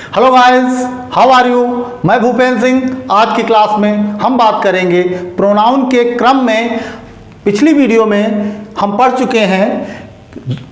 Hello guys, how are you. मैं भूपेंद्र सिंह। आज की क्लास में हम बात करेंगे प्रोनाउन के क्रम में। पिछली वीडियो में हम पढ़ चुके हैं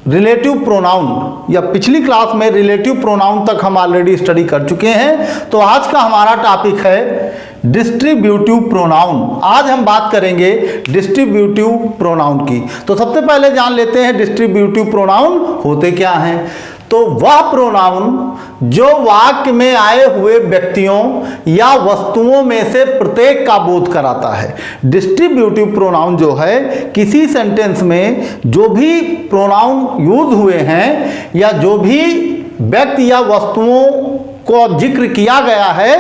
रिलेटिव प्रोनाउन, या पिछली क्लास में रिलेटिव प्रोनाउन तक हम ऑलरेडी स्टडी कर चुके हैं। तो आज का हमारा टॉपिक है डिस्ट्रीब्यूटिव प्रोनाउन। आज हम बात करेंगे डिस्ट्रीब्यूटिव प्रोनाउन की। तो सबसे पहले जान लेते हैं डिस्ट्रीब्यूटिव प्रोनाउन होते क्या हैं। तो वह प्रोनाउन जो वाक्य में आए हुए व्यक्तियों या वस्तुओं में से प्रत्येक का बोध कराता है। डिस्ट्रीब्यूटिव प्रोनाउन जो है, किसी सेंटेंस में जो भी प्रोनाउन यूज हुए हैं या जो भी व्यक्ति या वस्तुओं को जिक्र किया गया है,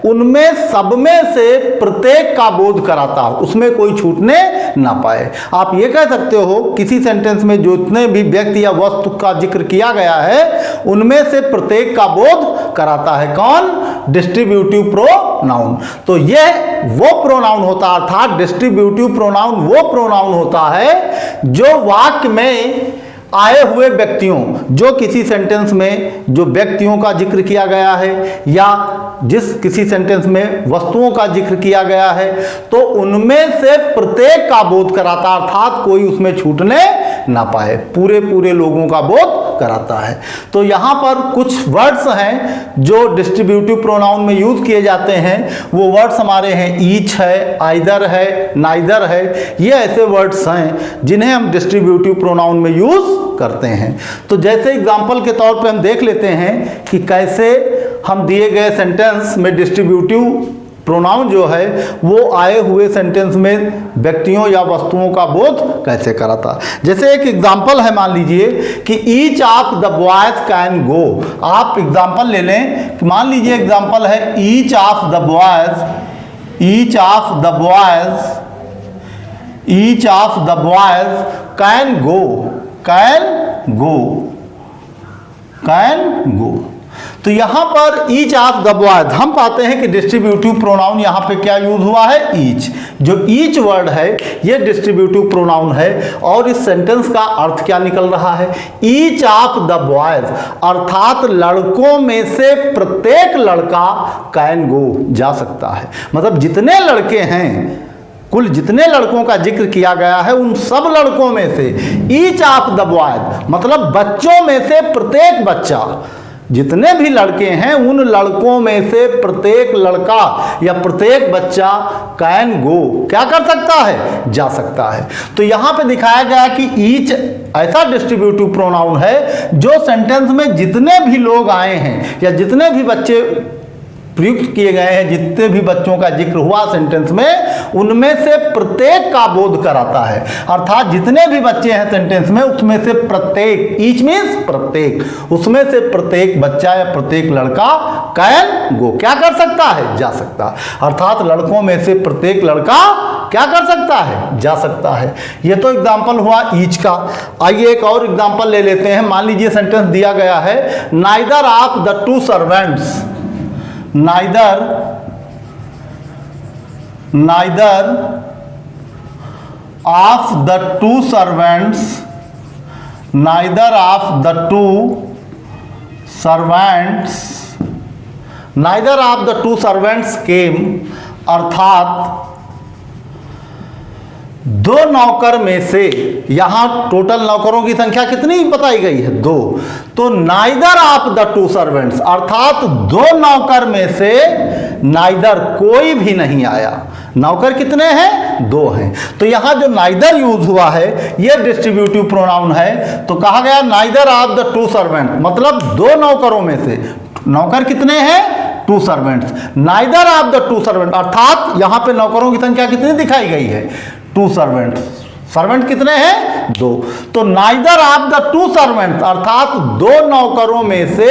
उनमें सब में से प्रत्येक का बोध कराता हो, उसमें कोई छूटने ना पाए। आप ये कह सकते हो किसी सेंटेंस में जितने भी व्यक्ति या वस्तु का जिक्र किया गया है, उनमें से प्रत्येक का बोध कराता है। कौन? Distributive pronoun. तो यह वो प्रोनाउन होता है, अर्थात डिस्ट्रीब्यूटिव प्रोनाउन वो प्रोनाउन होता है जो वाक्य में आए हुए व्यक्तियों, जो किसी सेंटेंस में जो व्यक्तियों का जिक्र किया गया है या जिस किसी सेंटेंस में वस्तुओं का जिक्र किया गया है, तो उनमें से प्रत्येक का बोध कराता, अर्थात कोई उसमें छूटने ना पाए, पूरे लोगों का बोध कराता है। तो यहाँ पर कुछ वर्ड्स हैं जो डिस्ट्रीब्यूटिव प्रोनाउन में यूज किए जाते हैं। वो वर्ड्स हमारे हैं ईच है, आइदर है, नाइदर है। ये ऐसे वर्ड्स हैं जिन्हें हम डिस्ट्रीब्यूटिव प्रोनाउन में यूज करते हैं। तो जैसे एग्जांपल के तौर पे हम देख लेते हैं कि कैसे हम दिए गए सेंटेंस में डिस्ट्रीब्यूटिव प्रोनाउन जो है वो आए हुए सेंटेंस में व्यक्तियों या वस्तुओं का बोध कैसे कराता। जैसे एक एग्जांपल है, मान लीजिए कि each of the boys can go. आप एग्जांपल ले लें कि मान लीजिए एग्जांपल है each of the boys, each of the boys, each of the boys can go, can go, can go. तो यहां पर ईच ऑफ द बॉयज हम पाते हैं कि डिस्ट्रीब्यूटिव प्रोनाउन यहां पे क्या यूज हुआ है? ईच। जो ईच वर्ड है ये डिस्ट्रीब्यूटिव प्रोनाउन है। और इस सेंटेंस का अर्थ क्या निकल रहा है? ईच ऑफ द बॉयज, अर्थात लड़कों में से प्रत्येक लड़का कैन गो, जा सकता है। मतलब जितने लड़के हैं, कुल जितने लड़कों का जिक्र किया गया है, उन सब लड़कों में से ईच ऑफ द बॉयज मतलब बच्चों में से प्रत्येक बच्चा, जितने भी लड़के हैं उन लड़कों में से प्रत्येक लड़का या प्रत्येक बच्चा कैन गो, क्या कर सकता है? जा सकता है। तो यहां पे दिखाया गया कि ईच ऐसा डिस्ट्रीब्यूटिव प्रोनाउन है जो सेंटेंस में जितने भी लोग आए हैं या जितने भी बच्चे प्रयुक्त किए गए हैं, जितने भी बच्चों का जिक्र हुआ सेंटेंस में, उनमें से प्रत्येक का बोध कराता है। अर्थात जितने भी बच्चे हैं सेंटेंस में, उसमें से प्रत्येक, ईच मीन्स प्रत्येक, उसमें से प्रत्येक बच्चा या प्रत्येक लड़का कैन गो, क्या कर सकता है? जा सकता है। अर्थात लड़कों में से प्रत्येक लड़का क्या कर सकता है? जा सकता है। ये तो एग्जाम्पल हुआ ईच का। आइए एक और एग्जाम्पल ले लेते हैं। मान लीजिए सेंटेंस दिया गया है neither of the two servants, neither of the two servants, neither of the two servants, neither of the two servants came, अर्थात दो नौकर में से, यहां टोटल नौकरों की संख्या कितनी बताई गई है? दो। तो neither of the two servants अर्थात दो नौकर में से नाइदर कोई भी नहीं आया। नौकर कितने हैं? दो हैं। तो यहां जो नाइदर यूज हुआ है यह डिस्ट्रीब्यूटिव प्रोनाउन है। तो कहा गया neither of the to servant मतलब दो नौकरों में से। नौकर कितने हैं? To servants. Neither of the to servant अर्थात यहां पे नौकरों की संख्या कितनी दिखाई गई है? To servant. सर्वेंट कितने हैं? दो। तो neither of the two servants अर्थात दो नौकरों में से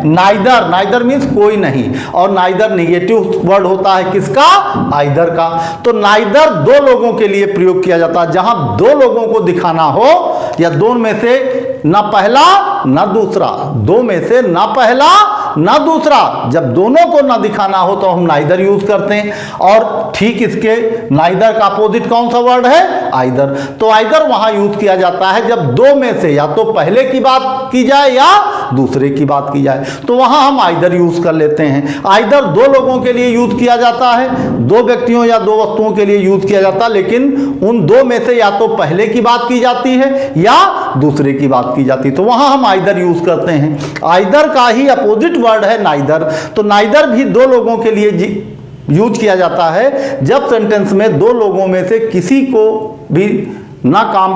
नाइदर, नाइदर मीन्स कोई नहीं, और नाइदर नेगेटिव वर्ड होता है किसका? आइदर का। तो नाइदर दो लोगों के लिए प्रयोग किया जाता है, जहां दो लोगों को दिखाना हो या दो में से ना पहला ना दूसरा, दो में से ना पहला ना दूसरा। जब दोनों को ना दिखाना हो तो हम नाइदर यूज करते हैं। और ठीक इसके नाइदर का अपोजिट कौन सा वर्ड है? आइदर। तो आइदर वहां यूज किया जाता है जब दो में से या तो पहले की बात की जाए या दूसरे की बात की जाए, तो वहां हम आइदर यूज कर लेते हैं। आइदर दो लोगों के लिए यूज किया जाता है, दो व्यक्तियों या दो वस्तुओं के लिए यूज किया जाता है, लेकिन उन दो में से या तो पहले की बात की जाती है या दूसरे की बात की जाती है, तो वहां हम आइदर यूज करते हैं। आइदर का ही अपोजिट वर्ड है नाइदर। तो नाइदर भी दो लोगों के लिए यूज किया जाता है जब सेंटेंस में दो लोगों में से किसी को भी ना काम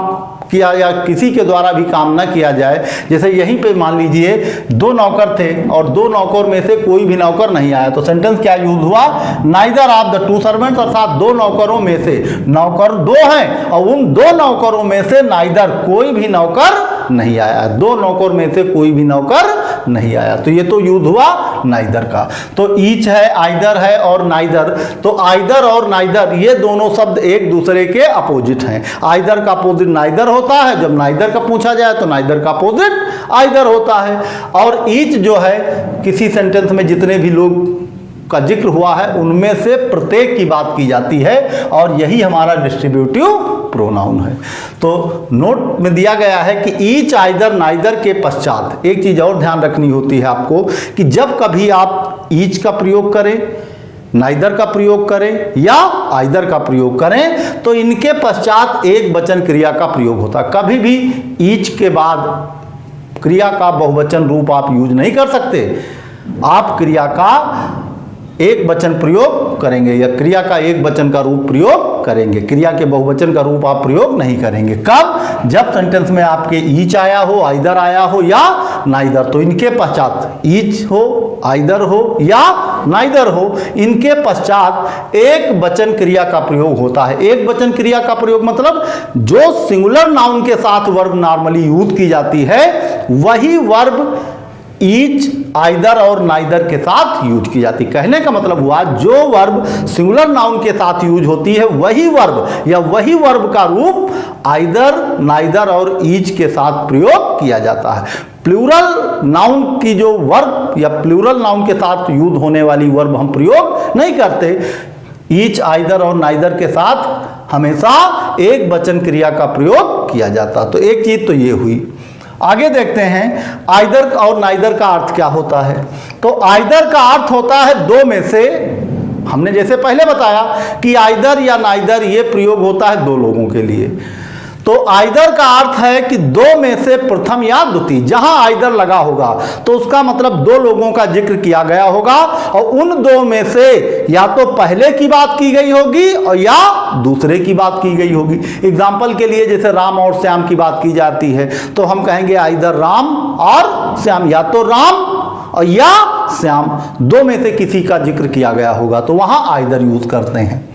किया या किसी के द्वारा भी काम ना किया जाए। जैसे यहीं पे मान लीजिए दो नौकर थे और दो नौकर में से कोई भी नौकर नहीं आया, तो सेंटेंस क्या यूज हुआ? Neither of the two servants, अर्थात दो नौकरों में से, नौकर दो हैं और उन दो नौकरों में से नाइदर कोई भी नौकर नहीं आया, दो नौकर में से कोई भी नौकर नहीं आया, तो ये तो यूज हुआ नाइदर का। तो ईच है, आइदर है और नाइदर। तो आइदर और नाइदर ये दोनों शब्द एक दूसरे के अपोजिट हैं। आइदर का अपोजिट नाइदर होता है, जब नाइदर का पूछा जाए तो नाइदर का अपोजिट आइदर होता है। और ईच जो है किसी सेंटेंस में जितने भी लोग का जिक्र हुआ है उनमें से प्रत्येक की बात की जाती है और यही हमारा डिस्ट्रीब्यूटिव प्रोनाउन है। तो नोट में दिया गया है कि ईच, आइदर, नाइदर के पश्चात एक चीज और ध्यान रखनी होती है आपको कि जब कभी आप ईच का प्रयोग करें, नाइदर का प्रयोग करें या आइदर का प्रयोग करें तो इनके पश्चात एक वचन क्रिया का प्रयोग होता है। कभी भी ईच के बाद क्रिया का बहुवचन रूप आप यूज नहीं कर सकते। आप क्रिया का एक वचन प्रयोग करेंगे या क्रिया का एक वचन का रूप प्रयोग करेंगे, क्रिया के बहुवचन का रूप आप प्रयोग नहीं करेंगे। कब? जब सेंटेंस में आपके ईच आया हो, आइदर आया हो या नाइदर, तो इनके पश्चात ईच हो, आइदर हो या नाइदर हो, इनके पश्चात एक वचन क्रिया का प्रयोग होता है। एक वचन क्रिया का प्रयोग मतलब जो सिंगुलर नाउन के साथ वर्ब नॉर्मली यूज की जाती है वही वर्ब ईच, आइदर और नाइदर के साथ यूज की जाती। कहने का मतलब हुआ जो वर्ब सिंगुलर नाउन के साथ यूज होती है वही वर्ब या वही वर्ब का रूप आइदर, नाइदर और ईच के साथ प्रयोग किया जाता है। प्लूरल नाउन की जो वर्ब या प्लूरल नाउन के साथ यूज होने वाली वर्ब हम प्रयोग नहीं करते। ईच, आइदर और नाइदर के साथ हमेशा एक वचन क्रिया का प्रयोग किया जाता। तो एक चीज तो ये हुई। आगे देखते हैं आइदर और नाइदर का अर्थ क्या होता है। तो आइदर का अर्थ होता है दो में से। हमने जैसे पहले बताया कि आइदर या नाइदर ये प्रयोग होता है दो लोगों के लिए। तो आइदर का अर्थ है कि दो में से प्रथम या द्वितीय। जहां आइदर लगा होगा तो उसका मतलब दो लोगों का जिक्र किया गया होगा और उन दो में से या तो पहले की बात की गई होगी और या दूसरे की बात की गई होगी। एग्जाम्पल के लिए जैसे राम और श्याम की बात की जाती है तो हम कहेंगे आइदर राम और श्याम, या तो राम और या श्याम, दो में से किसी का जिक्र किया गया होगा तो वहां आइदर यूज करते हैं।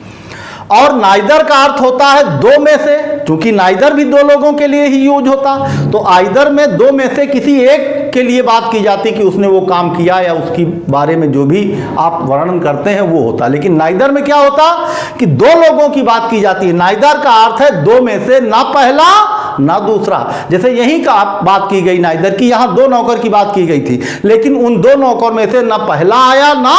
और नाइदर का अर्थ होता है दो में से, क्योंकि नाइदर भी दो लोगों के लिए ही यूज होता, तो आइदर में दो में से किसी एक के लिए बात की जाती कि उसने वो काम किया या उसकी बारे में जो भी आप वर्णन करते हैं वो होता। लेकिन नाइदर में क्या होता कि दो लोगों की बात की जाती है। नाइदर का अर्थ है दो में से, ना पहला ना दूसरा। जैसे यहीं का बात की गई नाइदर की, यहां दो नौकर की बात की गई थी, लेकिन उन दो नौकर में से ना पहला आया ना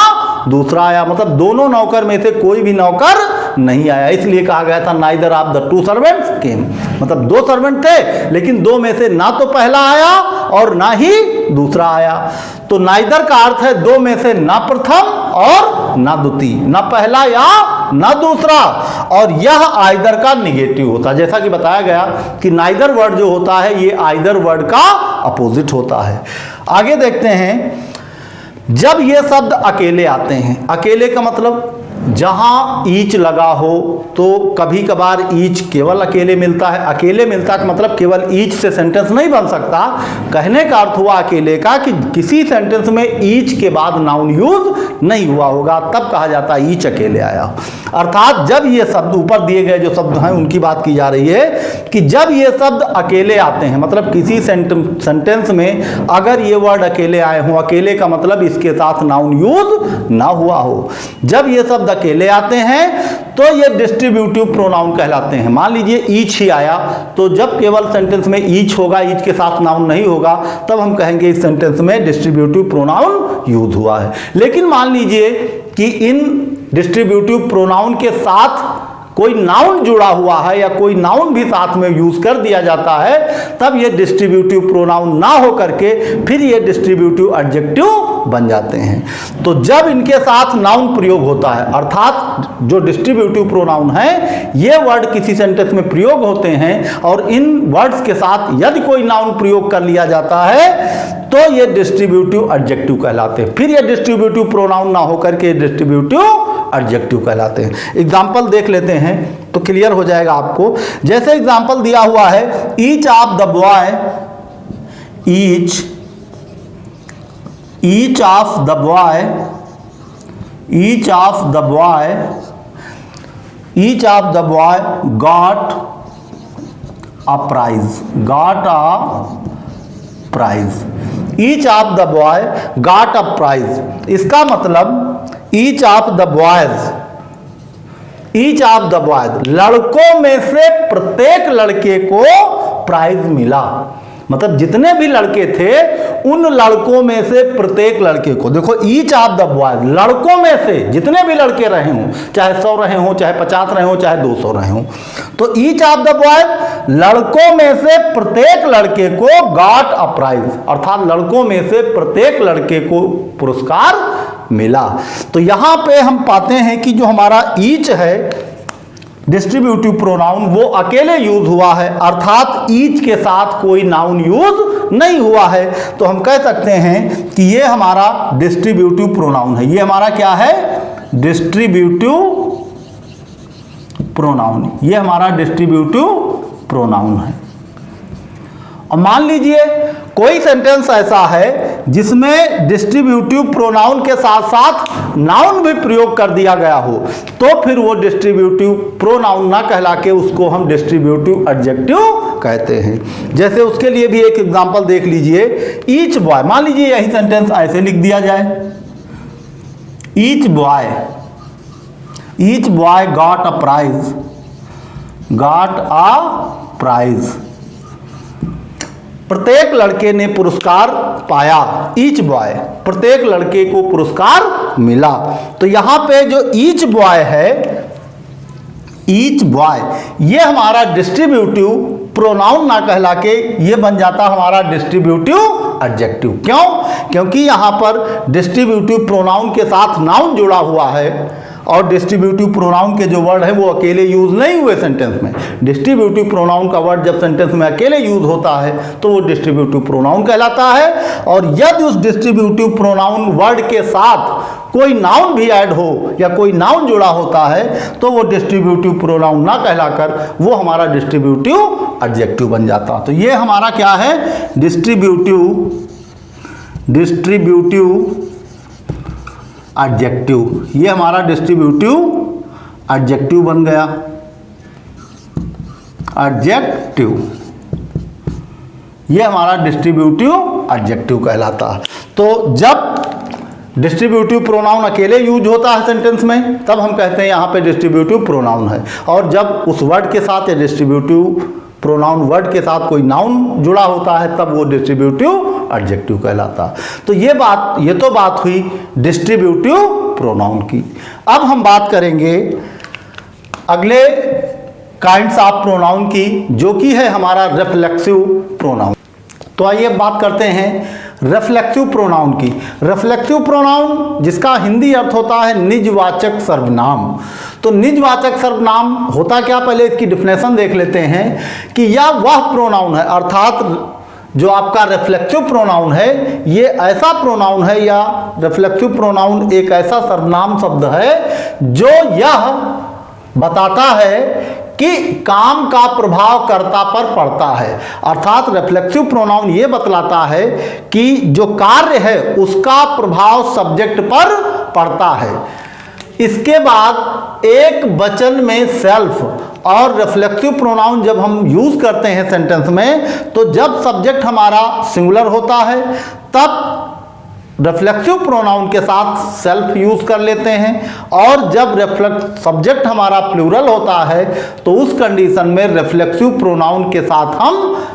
दूसरा आया, मतलब दोनों नौकर में से कोई भी नौकर नहीं आया। इसलिए कहा गया था neither of the two servants came, मतलब दो सर्वेंट थे लेकिन दो में से ना तो पहला आया और ना ही दूसरा आया। तो नाइदर का अर्थ है दो में से ना प्रथम और ना द्वितीय, ना पहला या ना दूसरा। और यह आइदर का निगेटिव होता है। जैसा कि बताया गया कि नाइदर वर्ड जो होता है ये आइदर वर्ड का अपोजिट होता है। आगे देखते हैं जब ये शब्द अकेले आते हैं, अकेले का मतलब जहां ईच लगा हो तो कभी कभार ईच केवल अकेले मिलता है। अकेले मिलता का मतलब केवल ईच से सेंटेंस नहीं बन सकता। कहने का अर्थ हुआ अकेले का कि किसी सेंटेंस में ईच के बाद नाउन यूज नहीं हुआ होगा, तब कहा जाता है ईच अकेले आया। अर्थात जब ये शब्द ऊपर दिए गए जो शब्द हैं उनकी बात की जा रही है कि जब ये शब्द अकेले आते हैं, मतलब किसी सेंटेंस में अगर ये वर्ड अकेले आए हों, अकेले का मतलब इसके साथ नाउन यूज ना हुआ हो, जब ये शब्द अकेले आते हैं तो ये डिस्ट्रीब्यूटिव प्रोनाउन कहलाते हैं। मान लीजिए ईच ही आया, तो जब केवल सेंटेंस में ईच होगा, ईच के साथ नाउन नहीं होगा, तब हम कहेंगे इस सेंटेंस में डिस्ट्रीब्यूटिव प्रोनाउन यूज हुआ है। लेकिन मान लीजिए कि इन डिस्ट्रीब्यूटिव प्रोनाउन के साथ कोई नाउन जुड़ा हुआ है या कोई नाउन भी साथ में यूज कर दिया जाता है, तब ये डिस्ट्रीब्यूटिव प्रोनाउन ना हो करके फिर ये डिस्ट्रीब्यूटिव एडजेक्टिव बन जाते हैं। तो जब इनके साथ नाउन प्रयोग होता है, अर्थात जो डिस्ट्रीब्यूटिव प्रोनाउन है ये वर्ड किसी सेंटेंस में प्रयोग होते हैं और इन वर्ड्स के साथ यदि कोई नाउन प्रयोग कर लिया जाता है तो ये डिस्ट्रीब्यूटिव एडजेक्टिव कहलाते हैं। फिर ये डिस्ट्रीब्यूटिव प्रोनाउन ना होकर के डिस्ट्रीब्यूटिव एडजेक्टिव कहलाते हैं। एग्जाम्पल देख लेते हैं तो क्लियर हो जाएगा आपको। जैसे एग्जाम्पल दिया हुआ है, each of the boy, each of the boy, each of the boy, each of the boy got a prize, got a prize. Each of the boy got a prize, इसका मतलब each of the boys, each of the boys, लड़कों में से प्रत्येक लड़के को prize मिला। मतलब जितने भी लड़के थे उन लड़कों में से प्रत्येक लड़के को, देखो ईच ऑफ द बॉयज, लड़कों में से जितने भी लड़के रहे हों, चाहे 100 रहे हों, चाहे 50 रहे हों, चाहे 200 रहे हों, तो ईच ऑफ द बॉयज, लड़कों में से प्रत्येक लड़के को गॉट अ प्राइज, अर्थात लड़कों में से प्रत्येक लड़के को पुरस्कार मिला। तो यहां पे हम पाते हैं कि जो हमारा ईच है डिस्ट्रीब्यूटिव प्रोनाउन वो अकेले यूज हुआ है, अर्थात ईच के साथ कोई नाउन यूज नहीं हुआ है। तो हम कह सकते हैं कि ये हमारा डिस्ट्रीब्यूटिव प्रोनाउन है। ये हमारा क्या है? Distributive pronoun. ये हमारा डिस्ट्रीब्यूटिव प्रोनाउन है। और मान लीजिए कोई सेंटेंस ऐसा है जिसमें डिस्ट्रीब्यूटिव प्रोनाउन के साथ साथ नाउन भी प्रयोग कर दिया गया हो, तो फिर वो डिस्ट्रीब्यूटिव प्रोनाउन ना कहला के उसको हम डिस्ट्रीब्यूटिव एडजेक्टिव कहते हैं। जैसे उसके लिए भी एक एग्जांपल देख लीजिए, ईच बॉय, मान लीजिए यही सेंटेंस ऐसे लिख दिया जाए, each boy got a prize, got a prize, प्रत्येक लड़के ने पुरस्कार पाया, ईच बॉय, प्रत्येक लड़के को पुरस्कार मिला। तो यहां पे जो ईच बॉय है, ईच बॉय, ये हमारा डिस्ट्रीब्यूटिव प्रोनाउन ना कहला के ये बन जाता हमारा डिस्ट्रीब्यूटिव एडजेक्टिव। क्यों? क्योंकि यहां पर डिस्ट्रीब्यूटिव प्रोनाउन के साथ नाउन जुड़ा हुआ है और डिस्ट्रीब्यूटिव प्रोनाउन के जो वर्ड है वो अकेले यूज नहीं हुए सेंटेंस में। डिस्ट्रीब्यूटिव प्रोनाउन का वर्ड जब सेंटेंस में अकेले यूज होता है तो वो डिस्ट्रीब्यूटिव प्रोनाउन कहलाता है। और यदि उस डिस्ट्रीब्यूटिव प्रोनाउन वर्ड के साथ कोई नाउन भी ऐड हो या कोई नाउन जुड़ा होता है तो वो डिस्ट्रीब्यूटिव प्रोनाउन ना कहलाकर वो हमारा डिस्ट्रीब्यूटिव एडजेक्टिव बन जाता। तो ये हमारा क्या है? Distributive adjective. ये हमारा डिस्ट्रीब्यूटिव एडजेक्टिव बन गया, एडजेक्टिव। ये हमारा डिस्ट्रीब्यूटिव एडजेक्टिव कहलाता है। तो जब डिस्ट्रीब्यूटिव प्रोनाउन अकेले यूज होता है सेंटेंस में तब हम कहते हैं यहाँ पे डिस्ट्रीब्यूटिव प्रोनाउन है, और जब उस वर्ड के साथ या डिस्ट्रीब्यूटिव प्रोनाउन वर्ड के साथ कोई नाउन जुड़ा होता है तब वो डिस्ट्रीब्यूटिव एडजेक्टिव कहलाता। तो ये तो बात हुई डिस्ट्रीब्यूटिव प्रोनाउन की। अब हम बात करेंगे अगले काइंड्स ऑफ प्रोनाउन की, जो कि है हमारा रिफ्लेक्सिव प्रोनाउन। तो आइए बात करते हैं रिफ्लेक्सिव प्रोनाउन की। रिफ्लेक्सिव प्रोनाउन जिसका हिंदी अर्थ होता है निजवाचक सर्वनाम। तो निजवाचक सर्वनाम होता क्या, पहले इसकी डिफिनेशन देख लेते हैं कि यह वह प्रोनाउन है, अर्थात जो आपका रिफ्लेक्सिव प्रोनाउन है ये ऐसा प्रोनाउन है या रिफ्लेक्सिव प्रोनाउन एक ऐसा सर्वनाम शब्द है जो यह बताता है कि काम का प्रभाव कर्ता पर पड़ता है। अर्थात रिफ्लेक्सिव प्रोनाउन ये बतलाता है कि जो कार्य है उसका प्रभाव सब्जेक्ट पर पड़ता है। इसके बाद एक वचन में सेल्फ और रिफ्लेक्सिव प्रोनाउन जब हम यूज करते हैं सेंटेंस में तो जब सब्जेक्ट हमारा सिंगुलर होता है तब रिफ्लेक्सिव प्रोनाउन के साथ सेल्फ यूज कर लेते हैं, और जब सब्जेक्ट हमारा प्लूरल होता है तो उस कंडीशन में रिफ्लेक्सिव प्रोनाउन के साथ हम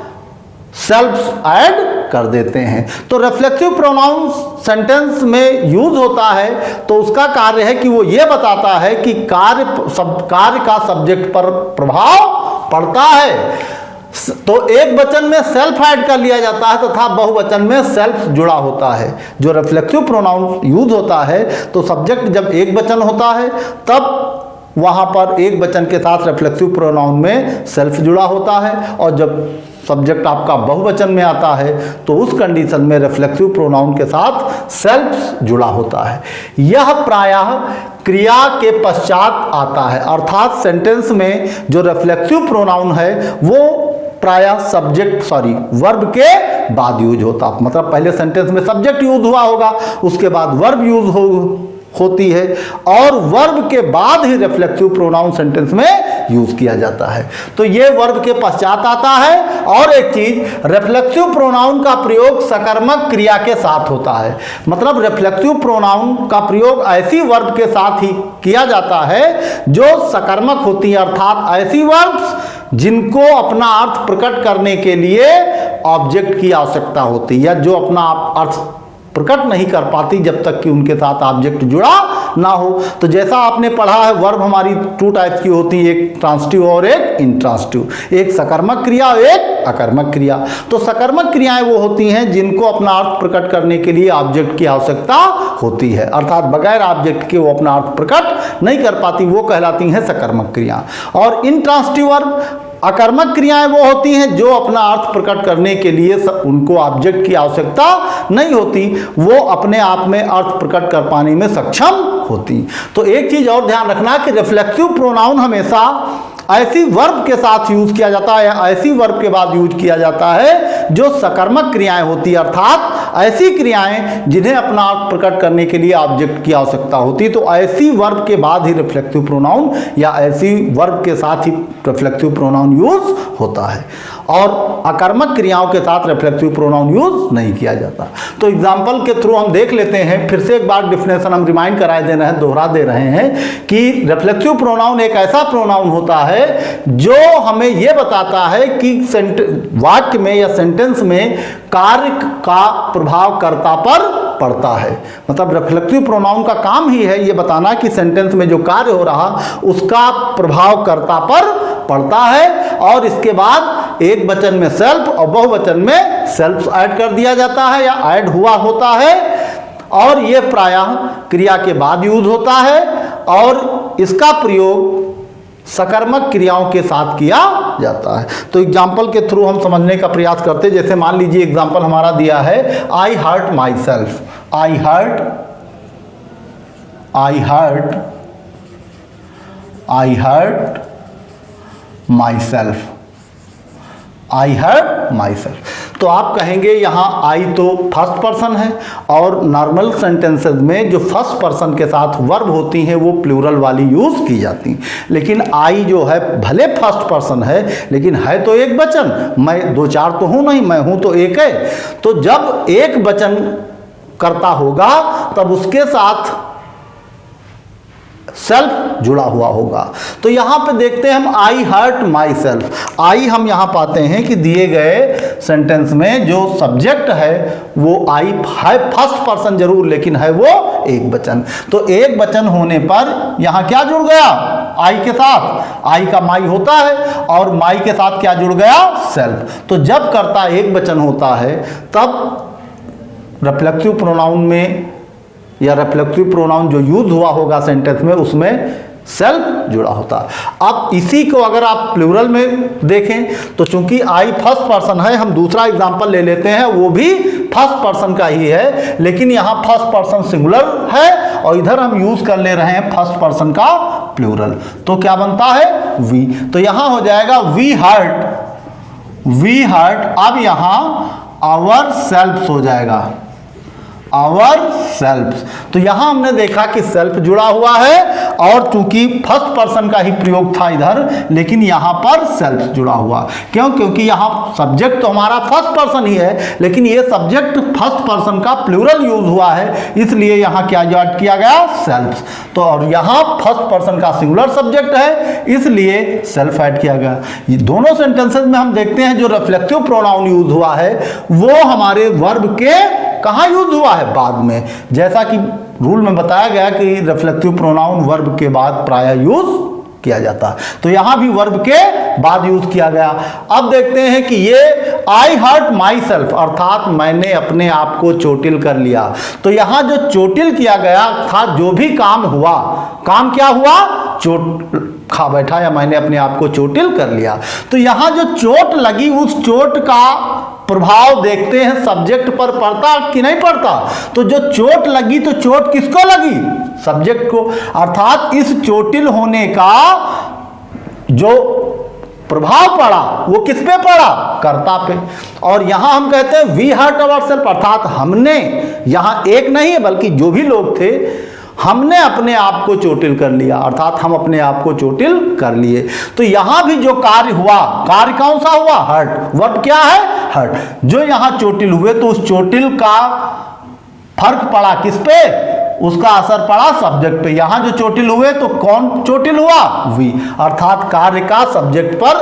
सेल्फ ऐड कर देते हैं। तो रिफ्लेक्सिव प्रोनाउन सेंटेंस में यूज होता है तो उसका कार्य है कि वो ये बताता है कि कार्य का सब्जेक्ट पर प्रभाव पड़ता है। तो एक वचन में सेल्फ ऐड कर लिया जाता है तथा बहुवचन में सेल्फ जुड़ा होता है। जो रिफ्लेक्सिव प्रोनाउन यूज होता है तो सब्जेक्ट जब एक वचन होता है तब वहां पर एक वचन के साथ रिफ्लेक्सिव प्रोनाउन में सेल्फ जुड़ा होता है, और जब सब्जेक्ट आपका बहुवचन में आता है तो उस कंडीशन में रिफ्लेक्सिव प्रोनाउन के साथ सेल्फ जुड़ा होता है। यह प्रायः क्रिया के पश्चात आता है, अर्थात सेंटेंस में जो रिफ्लेक्सिव प्रोनाउन है वो प्रायः वर्ब के बाद यूज होता, मतलब पहले सेंटेंस में सब्जेक्ट यूज हुआ होगा, उसके बाद वर्ब यूज होती है, और वर्ब के बाद ही रिफ्लेक्सिव प्रोनाउन सेंटेंस में यूज किया जाता है। तो ये वर्ब के पश्चात आता है। और एक चीज, रिफ्लेक्सिव प्रोनाउन का प्रयोग सकर्मक क्रिया के साथ होता है, मतलब रिफ्लेक्सिव प्रोनाउन का प्रयोग ऐसी वर्ब के साथ ही किया जाता है जो सकर्मक होती है, अर्थात ऐसी वर्ब्स जिनको अपना अर्थ प्रकट करने के लिए ऑब्जेक्ट की आवश्यकता होती है, या जो अपना अर्थ प्रकट नहीं कर पाती जब तक कि उनके साथ ऑब्जेक्ट जुड़ा ना हो। तो जैसा आपने पढ़ा है, वर्ब हमारी 2 टाइप्स की होती है, एक ट्रांसिटिव और एक इंट्रांसिटिव, एक सकर्मक क्रिया और एक अकर्मक क्रिया। तो सकर्मक क्रियाएं वो होती हैं जिनको अपना अर्थ प्रकट करने के लिए ऑब्जेक्ट की आवश्यकता होती है, अर्थात बगैर ऑब्जेक्ट के वो अपना अर्थ प्रकट नहीं कर पाती, वो कहलाती हैं सकर्मक क्रिया। और इंट्रांसिटिव वर्ब, अकर्मक क्रियाएं वो होती हैं जो अपना अर्थ प्रकट करने के लिए उनको ऑब्जेक्ट की आवश्यकता नहीं होती, वो अपने आप में अर्थ प्रकट कर पाने में सक्षम होती। तो एक चीज और ध्यान रखना कि रिफ्लेक्सिव प्रोनाउन हमेशा ऐसी वर्ब के साथ यूज किया जाता है या ऐसी वर्ब के बाद यूज किया जाता है जो सकर्मक क्रियाएं होती है, अर्थात ऐसी क्रियाएं जिन्हें अपना अर्थ प्रकट करने के लिए ऑब्जेक्ट की आवश्यकता होती। तो ऐसी वर्ब के बाद ही रिफ्लेक्सिव प्रोनाउन या ऐसी वर्ब के साथ ही रिफ्लेक्सिव प्रोनाउन यूज होता है, और अकर्मक क्रियाओं के साथ रिफ्लेक्सिव प्रोनाउन यूज नहीं किया जाता। तो एग्जाम्पल के थ्रू हम देख लेते हैं, फिर से एक बार डिफिनेशन हम रिमाइंड कराए दे रहे हैं, दोहरा दे रहे हैं कि रिफ्लेक्सिव प्रोनाउन एक ऐसा प्रोनाउन होता है जो हमें यह बताता है कि वाक्य में या सेंटेंस में कार्य का प्रभाव कर्ता पर पड़ता है। मतलब रिफ्लेक्सिव प्रोनाउन का काम ही है ये बताना कि सेंटेंस में जो कार्य हो रहा उसका प्रभाव कर्ता पर पड़ता है, और इसके बाद एक वचन में सेल्फ और बहुवचन में सेल्फ ऐड कर दिया जाता है या ऐड हुआ होता है, और ये प्रायः क्रिया के बाद यूज होता है, और इसका प्रयोग सकर्मक क्रियाओं के साथ किया जाता है। तो एग्जाम्पल के थ्रू हम समझने का प्रयास करते हैं। जैसे मान लीजिए एग्जाम्पल हमारा दिया है, I hurt myself, I hurt myself, I hurt myself. तो आप कहेंगे यहाँ आई तो फर्स्ट पर्सन है, और नॉर्मल सेंटेंसेस में जो फर्स्ट पर्सन के साथ वर्ब होती हैं वो प्लूरल वाली यूज की जाती, लेकिन आई जो है भले फर्स्ट पर्सन है लेकिन है तो एक वचन, मैं 2-4 तो हूँ नहीं, मैं हूँ तो एक है। तो जब एक वचन करता होगा तब उसके साथ सेल्फ जुड़ा हुआ होगा। तो यहां पे देखते हैं हम, आई हर्ट माई सेल्फ। आई हम यहां पाते हैं कि दिए गए सेंटेंस में जो सब्जेक्ट है वो आई है, फर्स्ट पर्सन जरूर लेकिन है वो एक वचन। तो एक वचन होने पर यहां क्या जुड़ गया, आई के साथ, आई का माई होता है और माई के साथ क्या जुड़ गया, सेल्फ। तो जब कर्ता एक वचन होता है तब रिफ्लेक्सिव प्रोनाउन में या रिफ्लेक्सिव प्रोनाउन जो यूज हुआ होगा सेंटेंस में उसमें सेल्फ जुड़ा होता है। अब इसी को अगर आप प्लूरल में देखें तो चूंकि आई फर्स्ट पर्सन है, हम दूसरा एग्जांपल ले लेते हैं, वो भी फर्स्ट पर्सन का ही है, लेकिन यहाँ फर्स्ट पर्सन सिंगुलर है और इधर हम यूज कर ले रहे हैं फर्स्ट पर्सन का प्लूरल। तो क्या बनता है, वी। तो यहां हो जाएगा वी हर्ट। अब यहां आवर सेल्फ हो जाएगा, आवर सेल्फ। तो यहां हमने देखा कि सेल्फ जुड़ा हुआ है और चूंकि फर्स्ट पर्सन का ही प्रयोग था इधर, लेकिन यहां पर सेल्फ जुड़ा हुआ। क्यों? क्योंकि यहां सब्जेक्ट तो हमारा फर्स्ट पर्सन ही है, लेकिन ये सब्जेक्ट फर्स्ट पर्सन का प्लूरल यूज हुआ है, इसलिए यहां क्या ऐड किया गया? सेल्फ। तो और यहां फर्स्ट पर्सन का सिंगुलर सब्जेक्ट है, इसलिए सेल्फ ऐड किया गया। ये दोनों सेंटेंसेस में हम देखते हैं जो रिफ्लेक्टिव प्रोनाउन यूज हुआ है वो हमारे वर्ब के कहां यूज हुआ है? बाद में। जैसा कि रूल में बताया गया कि रिफ्लेक्टिव प्रोनाउन वर्ब के बाद प्रायः यूज किया जाता है, तो यहां भी वर्ब के बाद यूज किया गया। अब देखते हैं कि ये आई हर्ट माई सेल्फ, अर्थात मैंने अपने आप को चोटिल कर लिया। तो यहां जो चोटिल किया गया था, जो भी काम हुआ, काम क्या हुआ? चोट खा बैठा, या मैंने अपने आप को चोटिल कर लिया। तो यहां जो चोट लगी, उस चोट का प्रभाव देखते हैं सब्जेक्ट पर पड़ता कि नहीं पड़ता। तो जो चोट लगी, तो चोट किसको लगी? सब्जेक्ट को। अर्थात इस चोटिल होने का जो प्रभाव पड़ा वो किस पे पड़ा? कर्ता पे। और यहां हम कहते हैं वी हर्ट अवर सेल्फ, अर्थात हमने, यहां एक नहीं है बल्कि जो भी लोग थे, हमने अपने आप को चोटिल कर लिया, अर्थात हम अपने आप को चोटिल कर लिए। तो यहां भी जो कार्य हुआ, कार्य कौन सा हुआ? हर्ट। वर्ब क्या है? हर्ट। जो यहां चोटिल हुए तो उस चोटिल का फर्क पड़ा किस पे? उसका असर पड़ा सब्जेक्ट पे। यहां जो चोटिल हुए तो कौन चोटिल हुआ? वी। अर्थात कार्य का सब्जेक्ट पर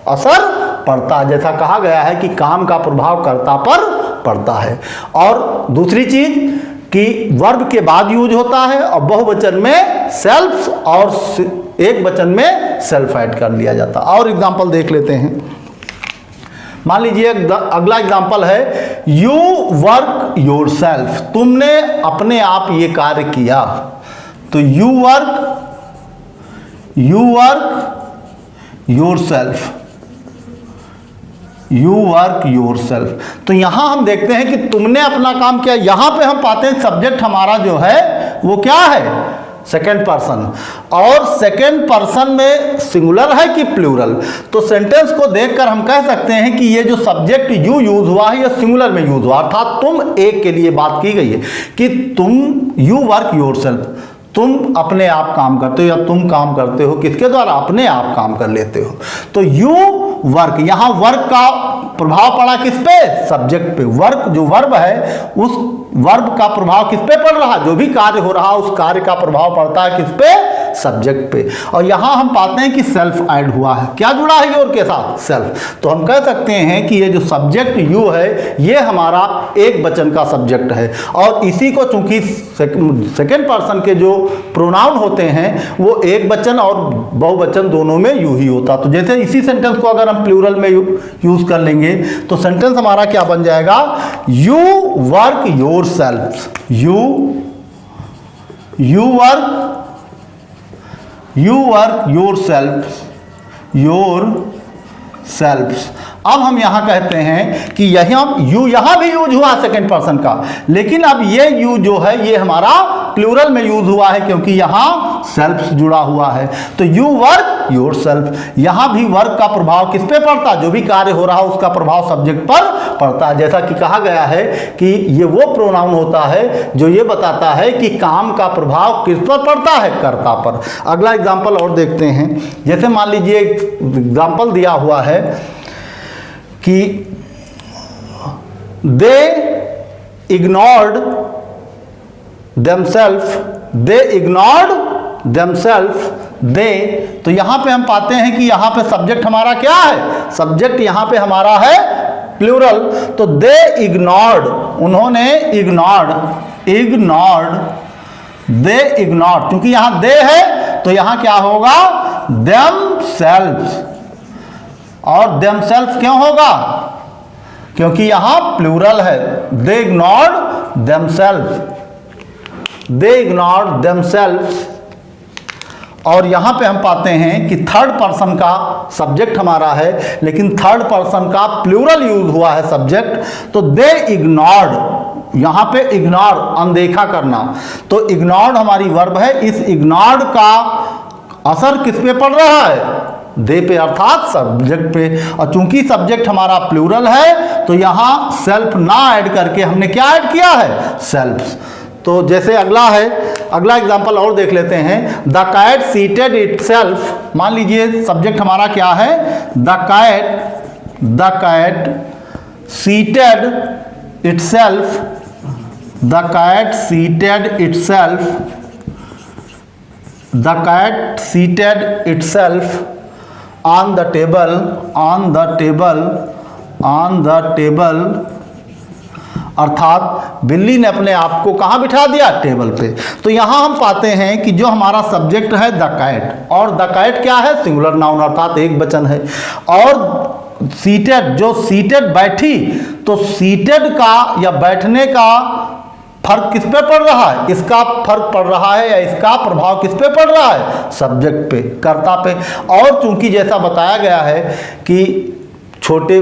असर पड़ता है। जैसा कहा गया है कि काम का प्रभाव कर्ता पर पड़ता है। और दूसरी चीज कि वर्ब के बाद यूज होता है और बहुवचन में सेल्फ और एक वचन में सेल्फ ऐड कर लिया जाता है। और एग्जांपल देख लेते हैं। मान लीजिए अगला एग्जांपल है यू वर्क योर सेल्फ, तुमने अपने आप ये कार्य किया। तो you work your self, you work your self. तो यहां हम देखते हैं कि तुमने अपना काम किया। यहां पे हम पाते हैं सब्जेक्ट हमारा जो है वो क्या है? Second person. और सेकेंड पर्सन में सिंगुलर है कि प्लूरल? तो सेंटेंस को देखकर हम कह सकते हैं कि ये जो सब्जेक्ट यू यूज हुआ है ये सिंगुलर में यूज हुआ, अर्थात तुम एक के लिए बात की गई है कि तुम यू वर्क योर सेल्फ, तुम अपने आप काम करते हो या तुम काम करते हो किसके द्वारा? अपने आप काम कर लेते हो। तो यू वर्क, यहां वर्क का प्रभाव पड़ा किस पे? सब्जेक्ट पे। वर्क जो वर्ब है उस वर्ब का प्रभाव किस पे पड़ रहा? जो भी कार्य हो रहा उस कार्य का प्रभाव पड़ता है किस पे? सब्जेक्ट पे। और यहां हम पाते हैं कि सेल्फ ऐड हुआ है। क्या जुड़ा है योर के साथ? सेल्फ। तो हम कह सकते हैं कि ये जो सब्जेक्ट यू है ये हमारा एक वचन का सब्जेक्ट है। और इसी को चूंकि सेकेंड पर्सन के जो प्रोनाउन होते हैं वो एक वचन और बहुवचन दोनों में यू ही होता। तो जैसे इसी सेंटेंस को अगर हम प्लूरल में यूज कर लेंगे तो सेंटेंस हमारा क्या बन जाएगा? You work your self, you work your self. अब हम यहां कहते हैं कि यहां भी यूज हुआ सेकेंड पर्सन का, लेकिन अब ये यू जो है ये हमारा प्लूरल में यूज हुआ है क्योंकि यहां सेल्फ जुड़ा हुआ है। तो यू वर्क योर सेल्फ, यहां भी वर्क का प्रभाव किस पे पड़ता है? जो भी कार्य हो रहा है उसका प्रभाव सब्जेक्ट पर पड़ता है। जैसा कि कहा गया है कि ये वो प्रोनाउन होता है जो ये बताता है कि काम का प्रभाव किस पर पड़ता है? कर्ता पर। अगला एग्जाम्पल और देखते हैं। जैसे मान लीजिए एग्जाम्पल दिया हुआ है कि दे इग्नोर्ड themselves, दे। तो यहां पे हम पाते हैं कि यहां पे सब्जेक्ट हमारा क्या है? सब्जेक्ट यहां पे हमारा है प्लूरल। तो दे इग्नोर्ड, उन्होंने दे इग्नोर्ड, क्योंकि यहां दे है तो यहां क्या होगा? themselves। और themselves क्यों होगा? क्योंकि यहां प्लूरल है। दे इग्नोर्ड themselves। और यहां पे हम पाते हैं कि थर्ड पर्सन का सब्जेक्ट हमारा है, लेकिन थर्ड पर्सन का प्लूरल यूज हुआ है सब्जेक्ट। तो दे इग्नोर्ड, यहां पे इग्नोर अनदेखा करना, तो इग्नोर्ड हमारी वर्ब है। इस इग्नोर्ड का असर किस पे पड़ रहा है? दे पे अर्थात सब्जेक्ट पे। और चूंकि सब्जेक्ट हमारा प्लूरल है तो यहाँ सेल्फ ना ऐड करके हमने क्या ऐड किया है, सेल्फ। तो जैसे अगला है, अगला एग्जांपल और देख लेते हैं। द कैट सीटेड इटसेल्फ, मान लीजिए सब्जेक्ट हमारा क्या है, the cat seated itself, the cat seated itself, the cat seated itself on the table, on the table, on the table, अर्थात बिल्ली ने अपने आप को कहाँ बिठा दिया, टेबल पे। तो यहाँ हम पाते हैं कि जो हमारा सब्जेक्ट है द कैट, और द कैट क्या है, सिंगुलर नाउन अर्थात एक वचन है। और सीटेड, जो सीटेड बैठी, तो सीटेड का या बैठने का फर्क किस पे पड़ रहा है, इसका फर्क पड़ रहा है या इसका प्रभाव किस पे पड़ रहा है, सब्जेक्ट पे, कर्ता पे। और चूंकि जैसा बताया गया है कि छोटे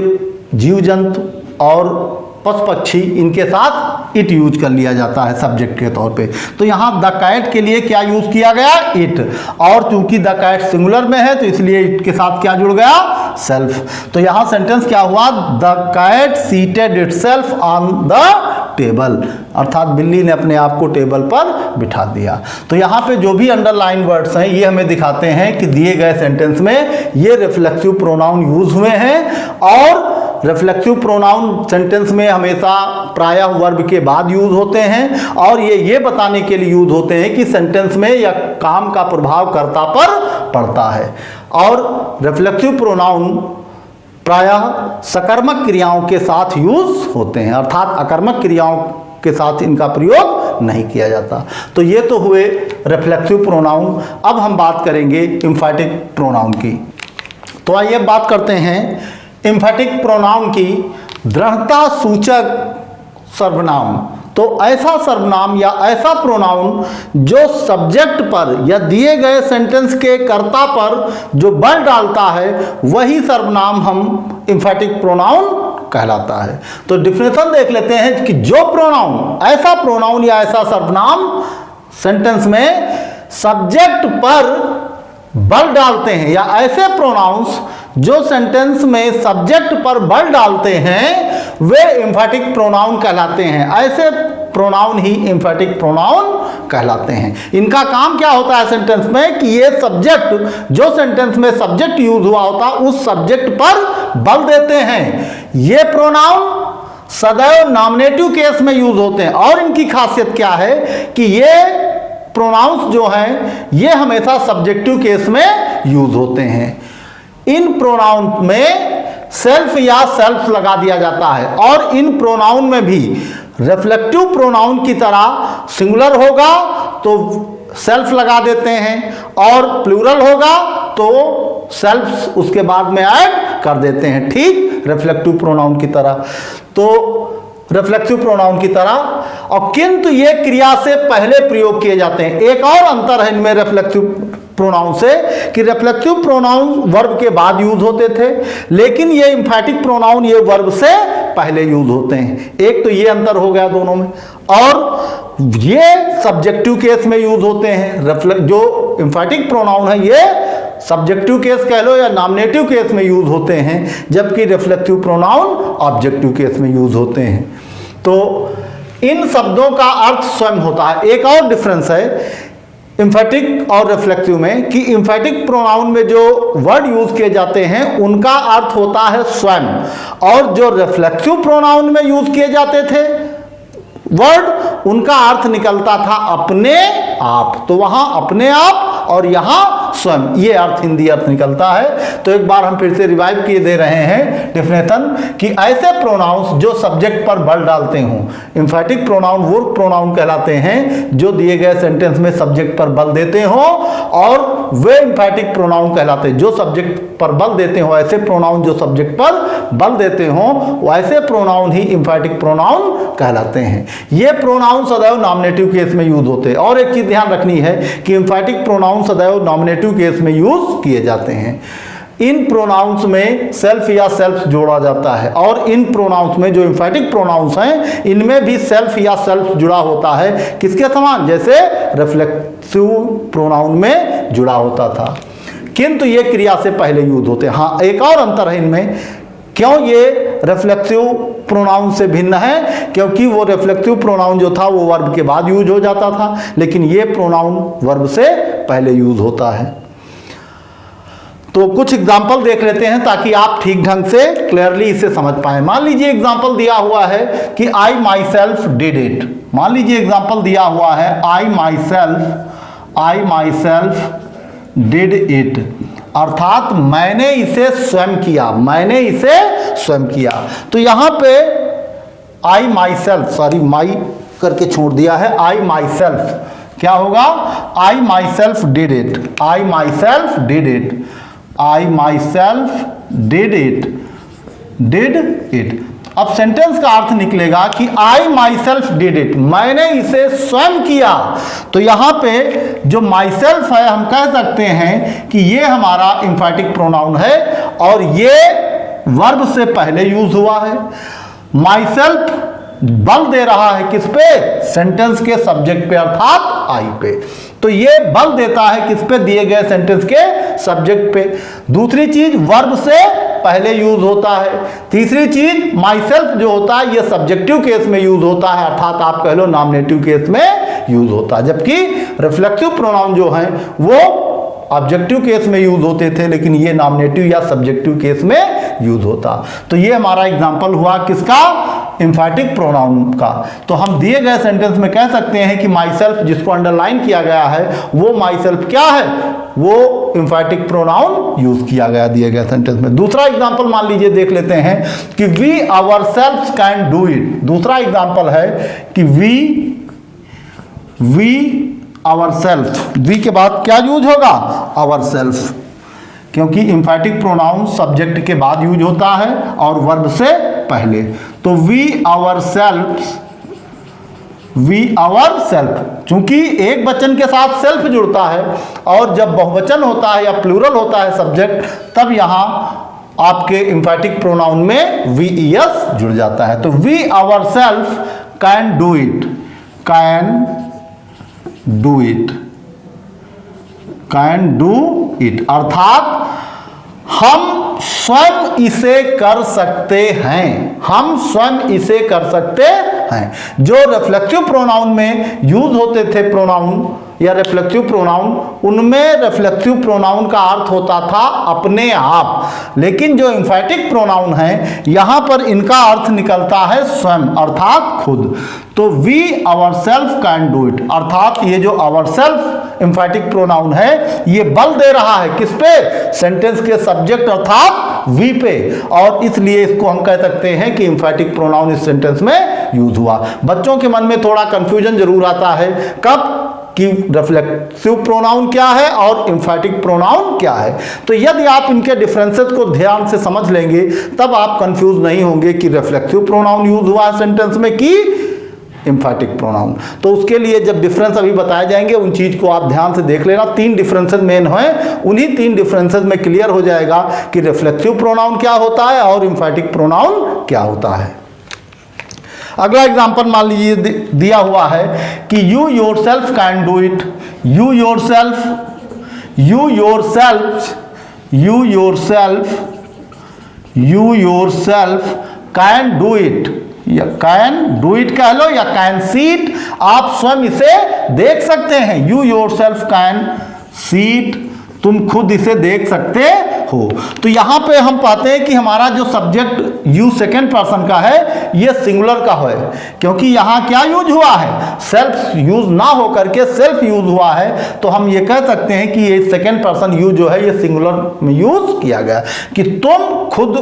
जीव जंतु और पशु पक्षी, इनके साथ इट यूज कर लिया जाता है सब्जेक्ट के तौर पे। तो यहाँ द कैट के लिए क्या यूज किया गया, इट। और चूंकि द कैट सिंगुलर में है तो इसलिए इट के साथ क्या जुड़ गया, सेल्फ। तो यहाँ सेंटेंस क्या हुआ, the cat seated itself on the table, अर्थात बिल्ली ने अपने आप को टेबल पर बिठा दिया। तो यहाँ पे जो भी अंडरलाइन वर्ड्स हैं ये हमें दिखाते हैं कि दिए गए सेंटेंस में ये रिफ्लेक्सिव प्रोनाउन यूज हुए हैं। और रिफ्लेक्सिव प्रोनाउन सेंटेंस में हमेशा प्रायः वर्ब के बाद यूज होते हैं, और ये बताने के लिए यूज होते हैं कि सेंटेंस में या काम का प्रभाव कर्ता पर पड़ता है। और रिफ्लेक्सिव प्रोनाउन प्रायः सकर्मक क्रियाओं के साथ यूज होते हैं, अर्थात अकर्मक क्रियाओं के साथ इनका प्रयोग नहीं किया जाता। तो ये तो हुए रिफ्लेक्सिव प्रोनाउन। अब हम बात करेंगे एम्फैटिक प्रोनाउन की। तो आइए बात करते हैं एम्फैटिक प्रोनाउन की। दृढ़ता सूचक सर्वनाम, तो ऐसा सर्वनाम या ऐसा प्रोनाउन जो सब्जेक्ट पर या दिए गए सेंटेंस के कर्ता पर जो बल डालता है वही सर्वनाम हम एम्फैटिक प्रोनाउन कहलाता है। तो डिफिनेशन देख लेते हैं कि जो प्रोनाउन, ऐसा प्रोनाउन या ऐसा सर्वनाम सेंटेंस में सब्जेक्ट पर बल डालते हैं, या ऐसे प्रोनाउंस जो सेंटेंस में सब्जेक्ट पर बल डालते हैं वे एम्फैटिक प्रोनाउन कहलाते हैं। ऐसे प्रोनाउन ही एम्फैटिक प्रोनाउन कहलाते हैं। इनका काम क्या होता है सेंटेंस में कि ये सब्जेक्ट, जो सेंटेंस में सब्जेक्ट यूज हुआ होता है उस सब्जेक्ट पर बल देते हैं। ये प्रोनाउन सदैव नॉमिनेटिव केस में यूज होते हैं। और इनकी खासियत क्या है कि ये प्रोनाउंस जो हैं ये हमेशा सब्जेक्टिव केस में यूज होते हैं। इन प्रोनाउन में सेल्फ या सेल्फ लगा दिया जाता है, और इन प्रोनाउन में भी रिफ्लेक्टिव प्रोनाउन की तरह सिंगुलर होगा तो सेल्फ लगा देते हैं, और प्लूरल होगा तो सेल्फ उसके बाद में ऐड कर देते हैं, ठीक रिफ्लेक्टिव प्रोनाउन की तरह। तो रिफ्लेक्सिव प्रोनाउन की तरह। और किंतु ये क्रिया से पहले प्रयोग किए जाते हैं। एक और अंतर है इनमें रिफ्लेक्सिव प्रोनाउन से कि रिफ्लेक्सिव प्रोनाउन वर्ब के बाद यूज होते थे, लेकिन ये एम्फैटिक प्रोनाउन ये वर्ब से पहले यूज होते हैं। एक तो ये अंतर हो गया दोनों में। और ये सब्जेक्टिव केस में यूज होते हैं। जो एम्फैटिक प्रोनाउन है ये सब्जेक्टिव केस कह लो या नॉमिनेटिव केस में यूज होते हैं, जबकि रिफ्लेक्टिव प्रोनाउन ऑब्जेक्टिव केस में यूज होते हैं। तो इन शब्दों का अर्थ स्वयं होता है। एक और डिफरेंस है एम्फैटिक और रिफ्लेक्टिव में कि एम्फैटिक प्रोनाउन में जो वर्ड यूज किए जाते हैं उनका अर्थ होता है स्वयं, और जो रिफ्लेक्टिव प्रोनाउन में यूज किए जाते थे वर्ड उनका अर्थ निकलता था अपने आप। तो वहां अपने आप और यहां स्वयं, ये अर्थ हिंदी अर्थ निकलता है। तो एक बार हम फिर से रिवाइव किए दे रहे हैं डिफिनेशन कि ऐसे प्रोनाउंस जो सब्जेक्ट पर बल डालते हों, एम्फैटिक प्रोनाउन वो प्रोनाउन कहलाते हैं जो दिए गए सेंटेंस में सब्जेक्ट पर बल देते हों, और वे एम्फैटिक प्रोनाउन कहलाते हैं जो सब्जेक्ट पर बल देते हो। ऐसे प्रोनाउन जो सब्जेक्ट पर बल देते हों वैसे प्रोनाउन ही एम्फैटिक प्रोनाउन कहलाते हैं। ये प्रोनाउन सदैव नॉमिनेटिव केस में यूज होते हैं। और एक चीज ध्यान रखनी है कि एम्फैटिक प्रोनाउन सदैव नॉमिनेटिव केस में यूज किए जाते हैं। इन प्रोनाउंस में सेल्फ या सेल्फ जोड़ा जाता है, और इन प्रोनाउंस में जो एम्फैटिक प्रोनाउंस हैं इनमें भी सेल्फ या सेल्फ जुड़ा होता है। किसके समान? जैसे रिफ्लेक्सिव प्रोनाउन में जुड़ा होता था। किंतु ये क्रिया से पहले यूज होते हैं। हाँ, एक और अंतर है इनमें। क्यों ये रिफ्लेक्सिव प्रोनाउन से भिन्न है? क्योंकि वो रिफ्लेक्सिव प्रोनाउन जो था वो वर्ब के बाद यूज हो जाता था, लेकिन ये प्रोनाउन वर्ब से पहले यूज होता है। तो कुछ एग्जाम्पल देख लेते हैं ताकि आप ठीक ढंग से क्लियरली इसे समझ पाए। मान लीजिए एग्जाम्पल दिया हुआ है कि I myself did it. मान लीजिए एग्जाम्पल दिया हुआ है आई माई सेल्फ डिड इट, अर्थात मैंने इसे स्वयं किया, मैंने इसे स्वयं किया। तो यहां पे आई माई सेल्फ, सॉरी माई करके छोड़ दिया है, आई माई सेल्फ क्या होगा? I myself did it, I myself did it, I myself did it, did it. अब सेंटेंस का अर्थ निकलेगा कि I myself did it, मैंने इसे स्वयं किया। तो यहां पे जो माई सेल्फ है हम कह सकते हैं कि ये हमारा एम्फैटिक प्रोनाउन है और ये वर्ब से पहले यूज हुआ है। माई सेल्फ बल दे रहा है किस पे? सेंटेंस के सब्जेक्ट पे अर्थात आई पे। तो ये बल देता है किस पे? दिए गए सेंटेंस के सब्जेक्ट पे। दूसरी चीज वर्ब से पहले यूज होता है। तीसरी चीज माई सेल्फ जो होता है ये सब्जेक्टिव केस में यूज होता है, अर्थात आप कह लो नॉमिनेटिव केस में यूज होता है, जबकि रिफ्लेक्सिव प्रोनाउन जो है वो ऑब्जेक्टिव केस में यूज होते थे, लेकिन ये नॉमिनेटिव या सब्जेक्टिव केस में यूज होता। तो ये हमारा एग्जांपल हुआ किसका? एम्फैटिक प्रोनाउन का। तो हम दिए गए सेंटेंस में कह सकते हैं कि माई सेल्फ जिसको अंडरलाइन किया गया है वो माई सेल्फ क्या है? वो एम्फैटिक प्रोनाउन यूज किया गया दिए गए सेंटेंस में। दूसरा एग्जांपल मान लीजिए देख लेते हैं कि we ourselves can do it. दूसरा एग्जांपल है कि वी आवरसेल्फ, वी के बाद क्या यूज होगा? आवरसेल्फ, क्योंकि एम्फैटिक प्रोनाउन सब्जेक्ट के बाद यूज होता है और वर्ब से पहले। तो वी आवरसेल्फ, चूंकि एक वचन के साथ सेल्फ जुड़ता है और जब बहुवचन होता है या प्लूरल होता है सब्जेक्ट, तब यहां आपके एम्फैटिक प्रोनाउन में वीईएस जुड़ जाता है। तो we ourself can do it, can do it, can do it, अर्थात हम स्वयं इसे कर सकते हैं, हम स्वयं इसे कर सकते हैं। जो रिफ्लेक्सिव प्रोनाउन में यूज होते थे प्रोनाउन या रिफ्लेक्सिव प्रोनाउन, उनमें रिफ्लेक्सिव प्रोनाउन का अर्थ होता था अपने आप, लेकिन जो एम्फैटिक प्रोनाउन है यहां पर इनका अर्थ निकलता है स्वयं अर्थात खुद। तो we ourself can do it, अर्थात ये जो आवरसेल्फ एम्फैटिक प्रोनाउन है ये बल दे रहा है किस पे? सेंटेंस के सब्जेक्ट अर्थात वी पे, और इसलिए इसको हम कह सकते हैं कि एम्फैटिक प्रोनाउन इस सेंटेंस में यूज हुआ। बच्चों के मन में थोड़ा कंफ्यूजन जरूर आता है कब कि रिफ्लेक्सिव प्रोनाउन क्या है और एम्फैटिक प्रोनाउन क्या है। तो यदि आप इनके डिफरेंसेस को ध्यान से समझ लेंगे तब आप कंफ्यूज नहीं होंगे कि रिफ्लेक्सिव प्रोनाउन यूज हुआ है सेंटेंस में कि एम्फैटिक प्रोनाउन। तो उसके लिए जब डिफरेंस अभी बताए जाएंगे उन चीज को आप ध्यान से देख लेना। 3 डिफरेंसेस मेन हैं, उन्हीं 3 डिफरेंसेस में क्लियर हो जाएगा कि रिफ्लेक्सिव प्रोनाउन क्या होता है और एम्फैटिक प्रोनाउन क्या होता है। अगला एग्जांपल मान लीजिए दिया हुआ है कि you yourself can do it, you yourself can do it, या कैन डू इट कह लो या कैन सी इट, आप स्वयं इसे देख सकते हैं। You yourself can see it, तुम खुद इसे देख सकते हो। तो यहां पे हम पाते हैं कि हमारा जो सब्जेक्ट यू सेकेंड पर्सन का है ये सिंगुलर का है, क्योंकि यहां क्या यूज हुआ है? सेल्फ यूज ना होकर के सेल्फ यूज हुआ है। तो हम ये कह सकते हैं कि ये सेकेंड पर्सन यू जो है ये सिंगुलर में यूज किया गया कि तुम खुद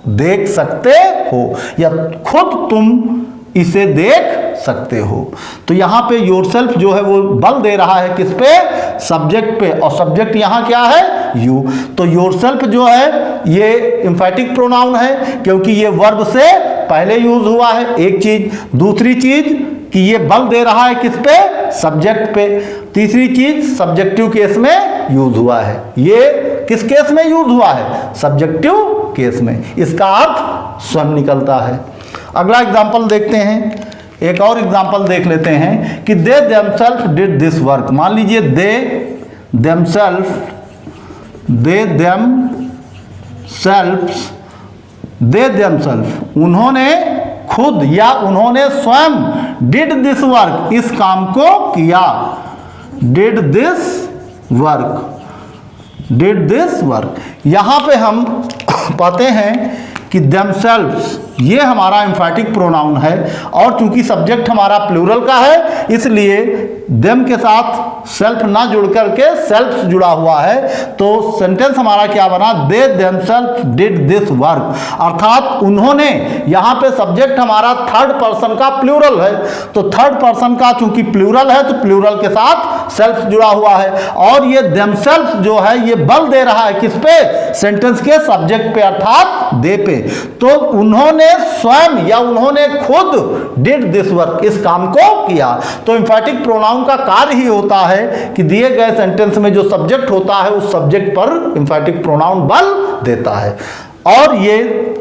देख सकते हो या खुद तुम इसे देख सकते हो। तो यहां पे योरसेल्फ जो है वो बल दे रहा है किस पे? सब्जेक्ट पे, और सब्जेक्ट यहां क्या है? यू। तो योरसेल्फ जो है ये एम्फैटिक प्रोनाउन है क्योंकि ये वर्ब से पहले यूज हुआ है, एक चीज। दूसरी चीज कि ये बल दे रहा है किस पे? सब्जेक्ट पे। तीसरी चीज सब्जेक्टिव केस में यूज हुआ है। ये किस केस में यूज हुआ है? सब्जेक्टिव केस में। इसका अर्थ स्वयं निकलता है। अगला एग्जांपल देखते हैं, एक और एग्जांपल देख लेते हैं कि they themself did this work. मान लीजिए दे देमसेल्फ दे देमसेल्फ, उन्होंने खुद या उन्होंने स्वयं डिड दिस वर्क, इस काम को किया, डिड दिस वर्क। यहां पे हम पाते हैं कि themselves ये हमारा एम्फैटिक प्रोनाउन है, और चूंकि सब्जेक्ट हमारा प्लूरल का है इसलिए them के साथ सेल्फ ना जुड़ करके सेल्फ जुड़ा हुआ है, तो सेंटेंस हमारा क्या बना, दे themselves did this work, अर्थात उन्होंने, यहां पे सब्जेक्ट हमारा थर्ड पर्सन का प्लूरल है, तो थर्ड पर्सन का चूंकि प्लूरल है तो प्लूरल के साथ सेल्फ जुड़ा हुआ है, और ये themselves जो है ये बल दे रहा है किस पे, सेंटेंस के सब्जेक्ट पे अर्थात दे पे। तो उन्होंने स्वयं या उन्होंने खुद डिड दिस वर्क, इस काम को किया। तो एम्फैटिक प्रोनाउन का कार्य ही होता है कि दिए गए सेंटेंस में जो सब्जेक्ट होता है उस सब्जेक्ट पर एम्फैटिक प्रोनाउन बल देता है, और ये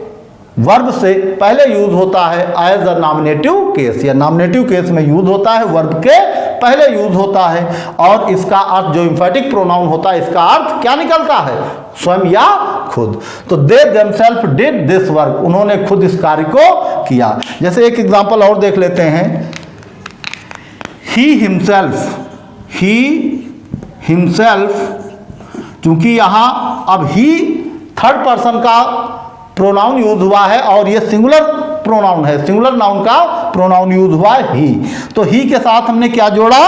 वर्ब से पहले यूज होता है एज अ नॉमिनेटिव केस, या नॉमिनेटिव केस में यूज होता है, वर्ब के पहले यूज होता है, और इसका अर्थ जो एम्फैटिक प्रोनाउन होता है इसका अर्थ क्या निकलता है, स्वयं या खुद। तो they themself did this work, उन्होंने खुद इस कार्य को किया। जैसे एक एग्जांपल और देख लेते हैं, ही हिमसेल्फ, चूंकि यहां अब ही थर्ड पर्सन का प्रोनाउन यूज हुआ है और ये सिंगुलर प्रोनाउन है, सिंगुलर नाउन का प्रोनाउन यूज हुआ है ही, तो ही के साथ हमने क्या जोड़ा,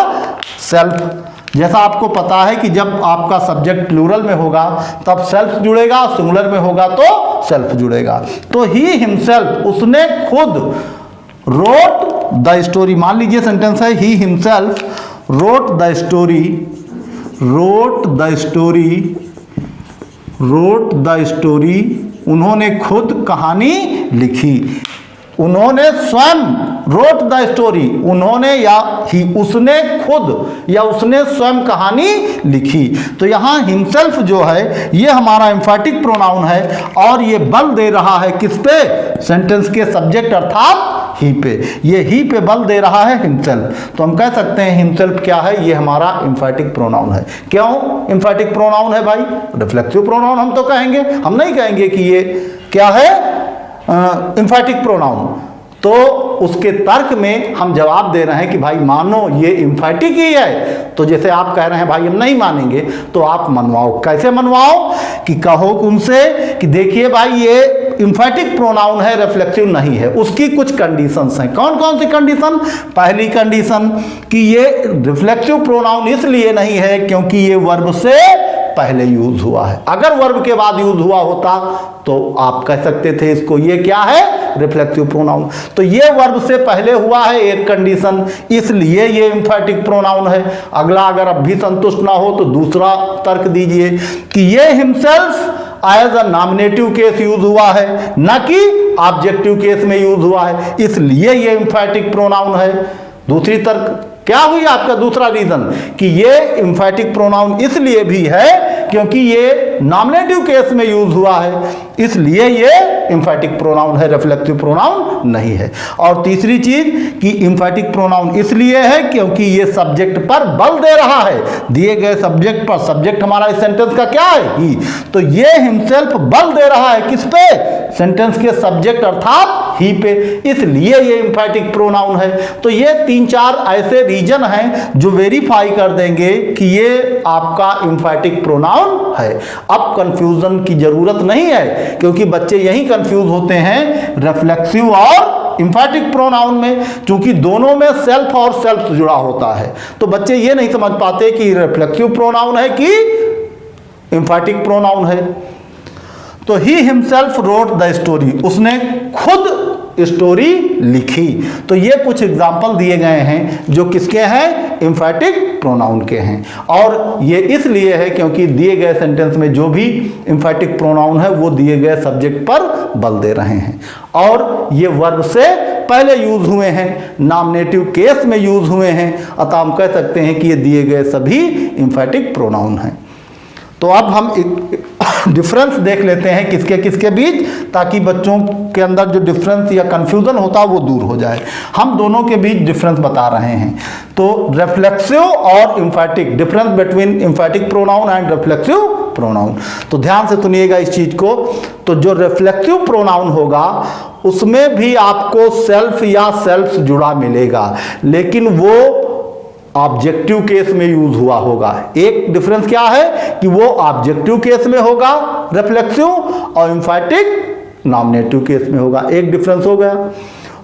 सेल्फ। जैसा आपको पता है कि जब आपका सब्जेक्ट प्लूरल में होगा तब सेल्फ जुड़ेगा, सिंगुलर में होगा तो सेल्फ जुड़ेगा। तो ही हिमसेल्फ, उसने खुद, रोट द स्टोरी, मान लीजिए सेंटेंस है he himself wrote the story, उन्होंने खुद कहानी लिखी। उन्होंने स्वयं रोट द स्टोरी, उन्होंने या ही, उसने खुद या उसने स्वयं कहानी लिखी। तो यहाँ हिमसेल्फ जो है ये हमारा एम्फैटिक प्रोनाउन है, और ये बल दे रहा है किस पे, सेंटेंस के सब्जेक्ट अर्थात ही पे। ये ही पे बल दे रहा है हिमसेल्फ, तो हम कह सकते हैं हिमसेल्फ क्या है, ये हमारा एम्फैटिक प्रोनाउन है। क्यों एम्फैटिक प्रोनाउन है भाई, रिफ्लेक्सिव प्रोनाउन हम तो कहेंगे, हम नहीं कहेंगे कि ये क्या है एम्फैटिक प्रोनाउन। तो उसके तर्क में हम जवाब दे रहे हैं कि भाई मानो ये एम्फैटिक ही है, तो जैसे आप कह रहे हैं भाई हम नहीं मानेंगे, तो आप मनवाओ। कैसे मनवाओ, कि कहो उनसे कि देखिए भाई ये एम्फैटिक प्रोनाउन है, रिफ्लेक्सिव नहीं है, उसकी कुछ कंडीशंस हैं। कौन कौन सी कंडीशन, पहली कंडीशन कि ये रिफ्लेक्सिव प्रोनाउन इसलिए नहीं है क्योंकि ये वर्ब से पहले यूज हुआ है। अगर वर्ब के बाद यूज हुआ होता तो आप कह सकते थे इसको ये क्या है, रिफ्लेक्सिव प्रोनाउन। तो ये वर्ब से पहले हुआ है, एक कंडीशन, इसलिए ये एम्फैटिक प्रोनाउन है। अगला अगर अब भी संतुष्ट ना हो तो दूसरा तर्क दीजिए कि ये himself as a nominative case use हुआ है, न कि ऑब्जेक्टिव केस में यूज हुआ है, इसलिए ये एम्फैटिक प्रोनाउन है। दूसरी तर्क क्या हुई आपका, दूसरा रीजन कि ये एम्फैटिक प्रोनाउन इसलिए भी है क्योंकि ये नॉमिनेटिव केस में यूज हुआ है, इसलिए ये एम्फैटिक प्रोनाउन है, रिफ्लेक्सिव प्रोनाउन नहीं है। और तीसरी चीज कि एम्फैटिक प्रोनाउन इसलिए है क्योंकि ये सब्जेक्ट पर बल दे रहा है, दिए गए सब्जेक्ट पर, सब्जेक्ट हमारा इस सेंटेंस का क्या है, ही, तो ये हिमसेल्फ बल दे रहा है किस पे, सेंटेंस के सब्जेक्ट अर्थात ही पे, इसलिए ये एम्फैटिक प्रोनाउन है। तो ये 3-4 ऐसे रीजन हैं जो वेरीफाई कर देंगे कि ये आपका एम्फैटिक प्रोनाउन है। अब कंफ्यूजन की जरूरत नहीं है, क्योंकि बच्चे यही कंफ्यूज होते हैं रिफ्लेक्सिव और एम्फैटिक प्रोनाउन में, क्योंकि दोनों में सेल्फ और सेल्फ जुड़ा होता है। तो बच्चे ये नहीं समझ पाते कि रिफ्लेक्सिव प्रोनाउन है कि एम्फैटिक प्रोनाउन है। तो he himself wrote the story, उसने खुद स्टोरी लिखी। तो ये कुछ एग्जाम्पल दिए गए हैं जो किसके हैं, एम्फैटिक प्रोनाउन के हैं। और ये इसलिए है क्योंकि दिए गए सेंटेंस में जो भी एम्फैटिक प्रोनाउन है वो दिए गए सब्जेक्ट पर बल दे रहे हैं, और ये वर्ब से पहले यूज हुए हैं, नॉमिनेटिव केस में यूज हुए हैं, अतः हम कह सकते हैं कि ये दिए गए सभी एम्फैटिक प्रोनाउन हैं। तो अब हम एक डिफरेंस देख लेते हैं किसके किसके बीच, ताकि बच्चों के अंदर जो डिफरेंस या कंफ्यूजन होता है वो दूर हो जाए। हम दोनों के बीच डिफरेंस बता रहे हैं। तो रिफ्लेक्सिव और एम्फैटिक, difference between एम्फैटिक pronoun and reflexive pronoun. तो ध्यान से सुनिएगा इस चीज को। तो जो रिफ्लेक्सिव प्रोनाउन होगा उसमें भी आपको सेल्फ या सेल्फ जुड़ा मिलेगा, लेकिन वो ऑब्जेक्टिव केस में यूज हुआ होगा। एक डिफरेंस क्या है कि वो ऑब्जेक्टिव केस में होगा रिफ्लेक्सिव, और एम्फैटिक नॉमिनेटिव केस में होगा। एक डिफरेंस हो गया।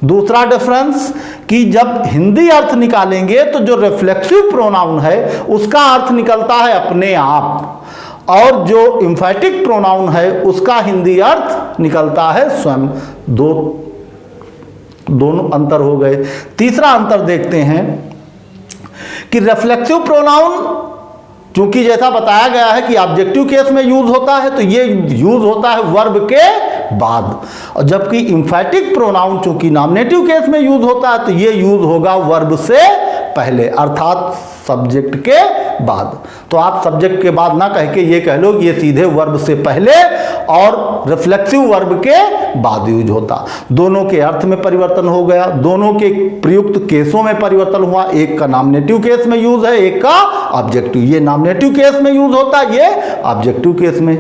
दूसरा डिफरेंस कि जब हिंदी अर्थ निकालेंगे तो जो रिफ्लेक्सिव प्रोनाउन है उसका अर्थ निकलता है अपने आप, और जो एम्फैटिक प्रोनाउन है उसका हिंदी अर्थ निकलता है स्वयं। दोनों अंतर हो गए। तीसरा अंतर देखते हैं कि रिफ्लेक्सिव प्रोनाउन चूंकि जैसा बताया गया है कि ऑब्जेक्टिव केस में यूज होता है, तो ये यूज होता है वर्ब के बाद, और जबकि एम्फैटिक प्रोनाउन चूंकि नॉमिनेटिव केस में यूज होता है तो ये यूज होगा वर्ब से पहले, अर्थात सब्जेक्ट के बाद। तो आप सब्जेक्ट के बाद ना कह के ये कह लो कि ये सीधे वर्ब से पहले और रिफ्लेक्सिव वर्ब के बाद यूज होता। दोनों के अर्थ में परिवर्तन हो गया, दोनों के प्रयुक्त केसों में परिवर्तन हुआ। एक का नॉमिनेटिव केस में यूज है, एक का ऑब्जेक्टिव। ये नॉमिनेटिव केस में यूज होता है, ये ऑब्जेक्टिव केस में।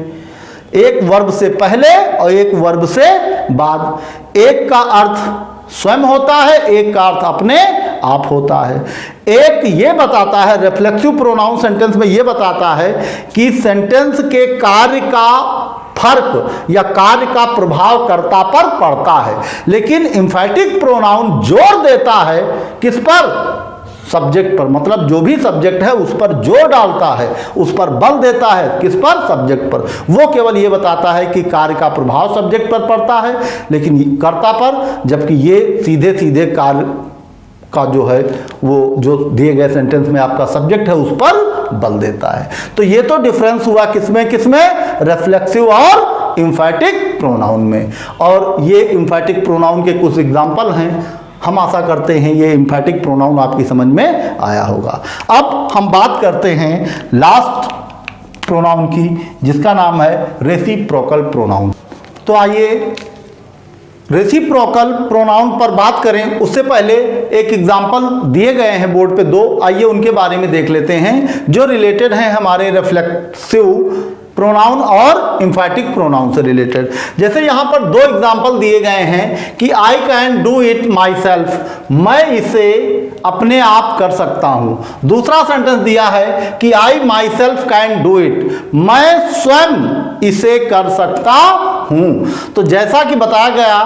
एक वर्ब से पहले और एक वर्ब से बाद। एक का अर्थ स्वयं होता है, एक का अर्थ अपने आप होता है। एक ये बताता है, रिफ्लेक्सिव प्रोनाउन सेंटेंस में ये बताता है कि सेंटेंस के कार्य का फर्क या कार्य का प्रभाव कर्ता पर पड़ता है, लेकिन एम्फैटिक प्रोनाउन जोर देता है किस पर? सब्जेक्ट पर। मतलब जो भी सब्जेक्ट है उस पर जोर डालता है, उस पर बल देता है। किस पर? सब्जेक्ट पर। वो केवल ये बताता है कि कार्य का प्रभाव सब्जेक्ट पर पड़ता है, लेकिन कर्ता पर, जबकि ये सीधे सीधे कार्य का जो है वो जो दिए गए सेंटेंस में आपका सब्जेक्ट है उस पर बल देता है। तो ये तो डिफरेंस हुआ किसमें किसमें? रिफ्लेक्सिव और एम्फैटिक प्रोनाउन में। और ये एम्फैटिक प्रोनाउन के कुछ एग्जाम्पल हैं। हम आशा करते हैं ये एम्फैटिक प्रोनाउन आपकी समझ में आया होगा। अब हम बात करते हैं लास्ट प्रोनाउन की, जिसका नाम है रेसिप्रोकल प्रोनाउन। तो आइए रेसिप्रोकल प्रोनाउन पर बात करें उससे पहले एक एग्जाम्पल दिए गए हैं बोर्ड पे दो, आइए उनके बारे में देख लेते हैं जो रिलेटेड हैं हमारे रिफ्लेक्सिव प्रोनाउन और एम्फैटिक प्रोनाउन से रिलेटेड। जैसे यहां पर दो एग्जाम्पल दिए गए हैं कि I can do it my self, मैं इसे अपने आप कर सकता हूं। दूसरा सेंटेंस दिया है कि I myself can do it, मैं स्वयं इसे कर सकता हूं। तो जैसा कि बताया गया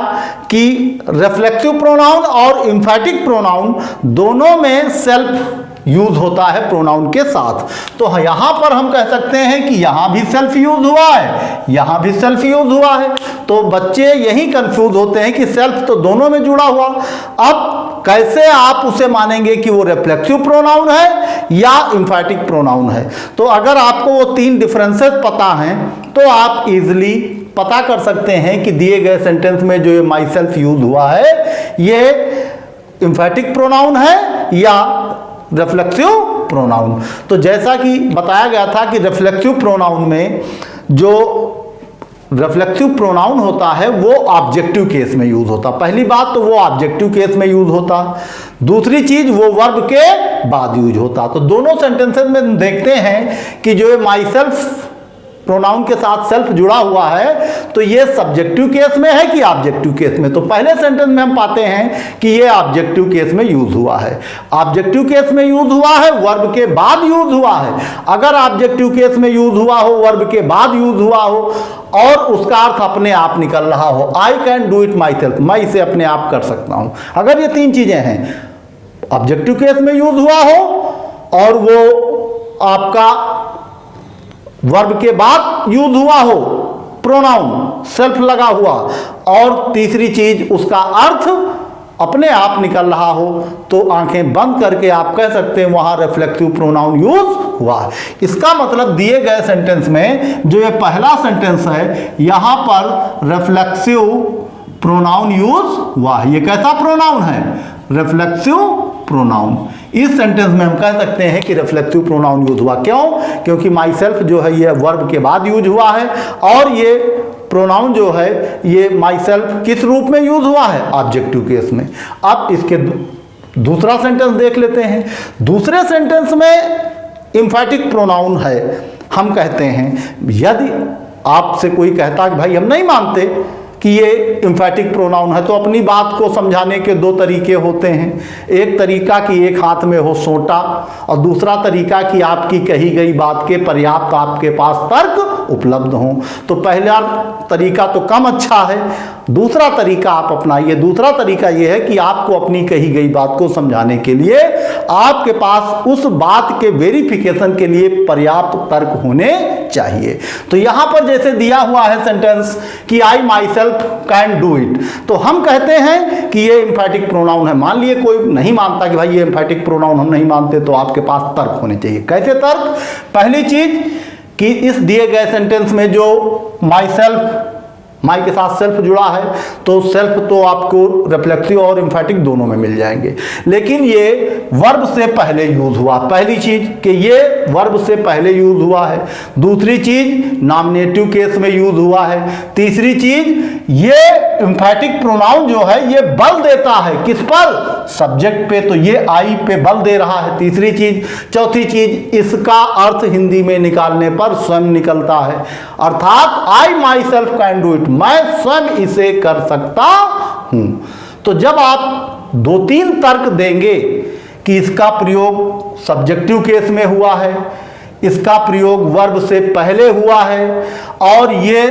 कि रिफ्लेक्सिव प्रोनाउन और एम्फैटिक प्रोनाउन दोनों में सेल्फ यूज होता है प्रोनाउन के साथ। तो यहां पर हम कह सकते हैं कि यहां भी सेल्फ यूज हुआ है, यहां भी सेल्फ यूज हुआ है। तो बच्चे यही कंफ्यूज होते हैं कि सेल्फ तो दोनों में जुड़ा हुआ। अब कैसे आप उसे मानेंगे कि वो रिफ्लेक्सिव प्रोनाउन है या एम्फैटिक प्रोनाउन है? तो अगर आपको वो तीन डिफरेंसेस पता हैं तो आप इजीली पता कर सकते हैं कि दिए गए सेंटेंस में जो ये माई सेल्फ यूज हुआ है ये एम्फैटिक प्रोनाउन है या रिफ्लेक्सिव प्रोनाउन। तो जैसा कि बताया गया था कि रिफ्लेक्सिव प्रोनाउन में जो रिफ्लेक्सिव प्रोनाउन होता है वो ऑब्जेक्टिव केस में यूज होता। पहली बात तो वो ऑब्जेक्टिव केस में यूज होता, दूसरी चीज वो वर्ब के बाद यूज होता। तो दोनों सेंटेंसेस में देखते हैं कि जो माई सेल्फ प्रोनाउन के साथ सेल्फ जुड़ा हुआ है तो ये सब्जेक्टिव केस में है कि ऑब्जेक्टिव केस में? तो पहले सेंटेंस में हम पाते हैं कि ये ऑब्जेक्टिव केस में यूज हुआ है। ऑब्जेक्टिव केस में यूज हुआ है, वर्ब के बाद यूज हुआ है। अगर ऑब्जेक्टिव केस में यूज हुआ हो, वर्ब के बाद यूज हुआ हो और उसका अर्थ अपने आप निकल रहा हो, I can do it my self, मैं इसे अपने आप कर सकता हूं। अगर ये तीन चीजें हैं, ऑब्जेक्टिव केस में यूज हुआ हो और वो आपका वर्ब के बाद यूज हुआ हो, प्रोनाउन सेल्फ लगा हुआ, और तीसरी चीज उसका अर्थ अपने आप निकल रहा हो, तो आंखें बंद करके आप कह सकते हैं वहां रिफ्लेक्सिव प्रोनाउन यूज हुआ। इसका मतलब दिए गए सेंटेंस में जो ये पहला सेंटेंस है यहां पर रिफ्लेक्सिव प्रोनाउन यूज हुआ है। ये कैसा प्रोनाउन है? Reflexive pronoun. इस सेंटेंस में हम कह सकते हैं कि रिफ्लेक्सिव प्रोनाउन यूज हुआ। क्यों? क्योंकि माई सेल्फ जो है ये वर्ब के बाद यूज हुआ है और ये प्रोनाउन जो है ये माई सेल्फ किस रूप में यूज हुआ है? ऑब्जेक्टिव केस में। अब इसके दूसरा सेंटेंस देख लेते हैं। दूसरे सेंटेंस में एम्फैटिक प्रोनाउन है। हम कहते हैं, यदि आपसे कोई कहता है कि भाई हम नहीं मानते कि ये एम्फैटिक प्रोनाउन है, तो अपनी बात को समझाने के दो तरीके होते हैं। एक तरीका कि एक हाथ में हो सोटा और दूसरा तरीका कि आपकी कही गई बात के पर्याप्त आपके पास तर्क उपलब्ध हों। तो पहला तरीका तो कम अच्छा है, दूसरा तरीका आप अपनाइए। दूसरा तरीका ये है कि आपको अपनी कही गई बात को समझाने के लिए आपके पास उस बात के वेरिफिकेशन के लिए पर्याप्त तर्क होने चाहिए। तो यहां पर जैसे दिया हुआ है सेंटेंस कि I myself can do it, तो हम कहते हैं कि ये एम्फैटिक प्रोनाउन है। मान लिए कोई नहीं मानता कि भाई ये एम्फैटिक प्रोनाउन हम नहीं मानते, तो आपके पास तर्क होने चाहिए। कैसे तर्क? पहली चीज कि इस दिए गए सेंटेंस में जो माई सेल्फ, माई के साथ सेल्फ जुड़ा है, तो सेल्फ तो आपको रिफ्लेक्सिव और एम्फैटिक दोनों में मिल जाएंगे, लेकिन ये वर्ब से पहले यूज हुआ। पहली चीज कि ये वर्ब से पहले यूज हुआ है। दूसरी चीज नॉमिनेटिव केस में यूज हुआ है। तीसरी चीज ये एम्फैटिक प्रोनाउन जो है ये बल देता है किस पर? सब्जेक्ट पे, तो ये आई पे बल दे रहा है। तीसरी चीज। चौथी चीज, इसका अर्थ हिंदी में निकालने पर स्वयं निकलता है, अर्थात I myself can do it, मैं स्वयं इसे कर सकता हूं। तो जब आप दो तीन तर्क देंगे कि इसका प्रयोग सब्जेक्टिव केस में हुआ है, इसका प्रयोग वर्ब से पहले हुआ है और ये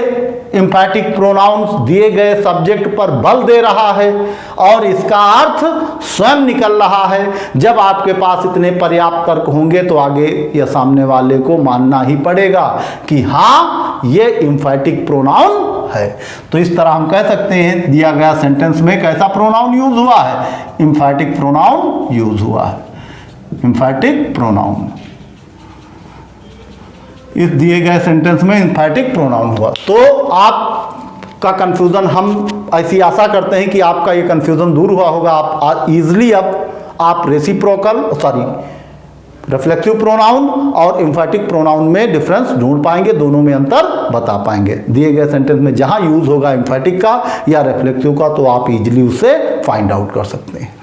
एम्फैटिक प्रोनाउंस दिए गए सब्जेक्ट पर बल दे रहा है और इसका अर्थ स्वयं निकल रहा है, जब आपके पास इतने पर्याप्त तर्क होंगे तो आगे या सामने वाले को मानना ही पड़ेगा कि हाँ ये एम्फैटिक प्रोनाउन है। तो इस तरह हम कह सकते हैं दिया गया सेंटेंस में कैसा प्रोनाउन यूज हुआ है? एम्फैटिक प्रोनाउन यूज हुआ है। एम्फैटिक प्रोनाउन, इस दिए गए सेंटेंस में एम्फैटिक प्रोनाउन हुआ। तो आपका कंफ्यूजन, हम ऐसी आशा करते हैं कि आपका ये कंफ्यूजन दूर हुआ होगा। आप इजीली अब आप रेसिप्रोकल रिफ्लेक्सिव प्रोनाउन और एम्फैटिक प्रोनाउन में डिफरेंस ढूंढ पाएंगे, दोनों में अंतर बता पाएंगे। दिए गए सेंटेंस में जहां यूज होगा एम्फैटिक का या रिफ्लेक्सिव का, तो आप इजीली उसे फाइंड आउट कर सकते हैं।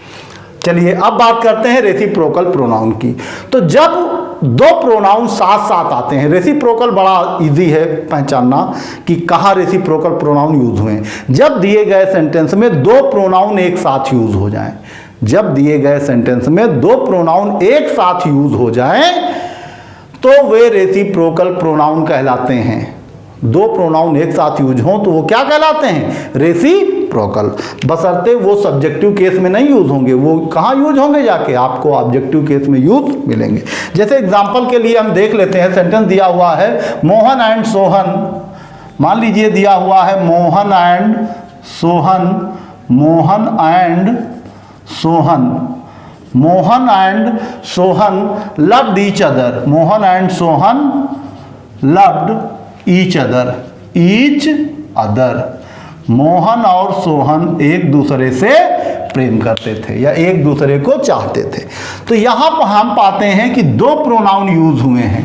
चलिए अब बात करते हैं रेसिप्रोकल प्रोनाउन की। तो जब दो प्रोनाउन साथ साथ आते हैं, रेसिप्रोकल बड़ा इजी है पहचानना कि कहाँ रेसिप्रोकल प्रोनाउन यूज हुए। जब दिए गए सेंटेंस में दो प्रोनाउन एक साथ यूज हो जाएं, जब दिए गए सेंटेंस में दो प्रोनाउन एक साथ यूज हो जाएं, तो वे रेसिप्रोकल प्रोनाउन कहलाते हैं। दो प्रोनाउन एक साथ यूज हों तो वो क्या कहलाते हैं? रेसिप्रोकल। बशर्ते वो सब्जेक्टिव केस में नहीं यूज होंगे, वो कहाँ यूज होंगे? जाके आपको ऑब्जेक्टिव केस में यूज मिलेंगे। जैसे एग्जांपल के लिए हम देख लेते हैं, सेंटेंस दिया हुआ है मोहन एंड सोहन। मान लीजिए दिया हुआ है Mohan and Sohan, Mohan and Sohan, Mohan and Sohan loved each other, Mohan and Sohan loved each other, each other. Mohan और सोहन एक दूसरे से प्रेम करते थे या एक दूसरे को चाहते थे। तो यहां पर हम पाते हैं कि दो प्रोनाउन यूज हुए हैं।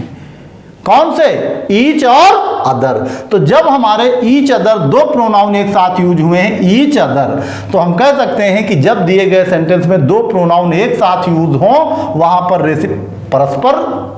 कौन से? ईच और अदर। तो जब हमारे ईच अदर दो प्रोनाउन एक साथ यूज हुए हैं, ईच अदर, तो हम कह सकते हैं कि जब दिए गए सेंटेंस में दो प्रोनाउन एक साथ यूज हों, वहां पर परस्पर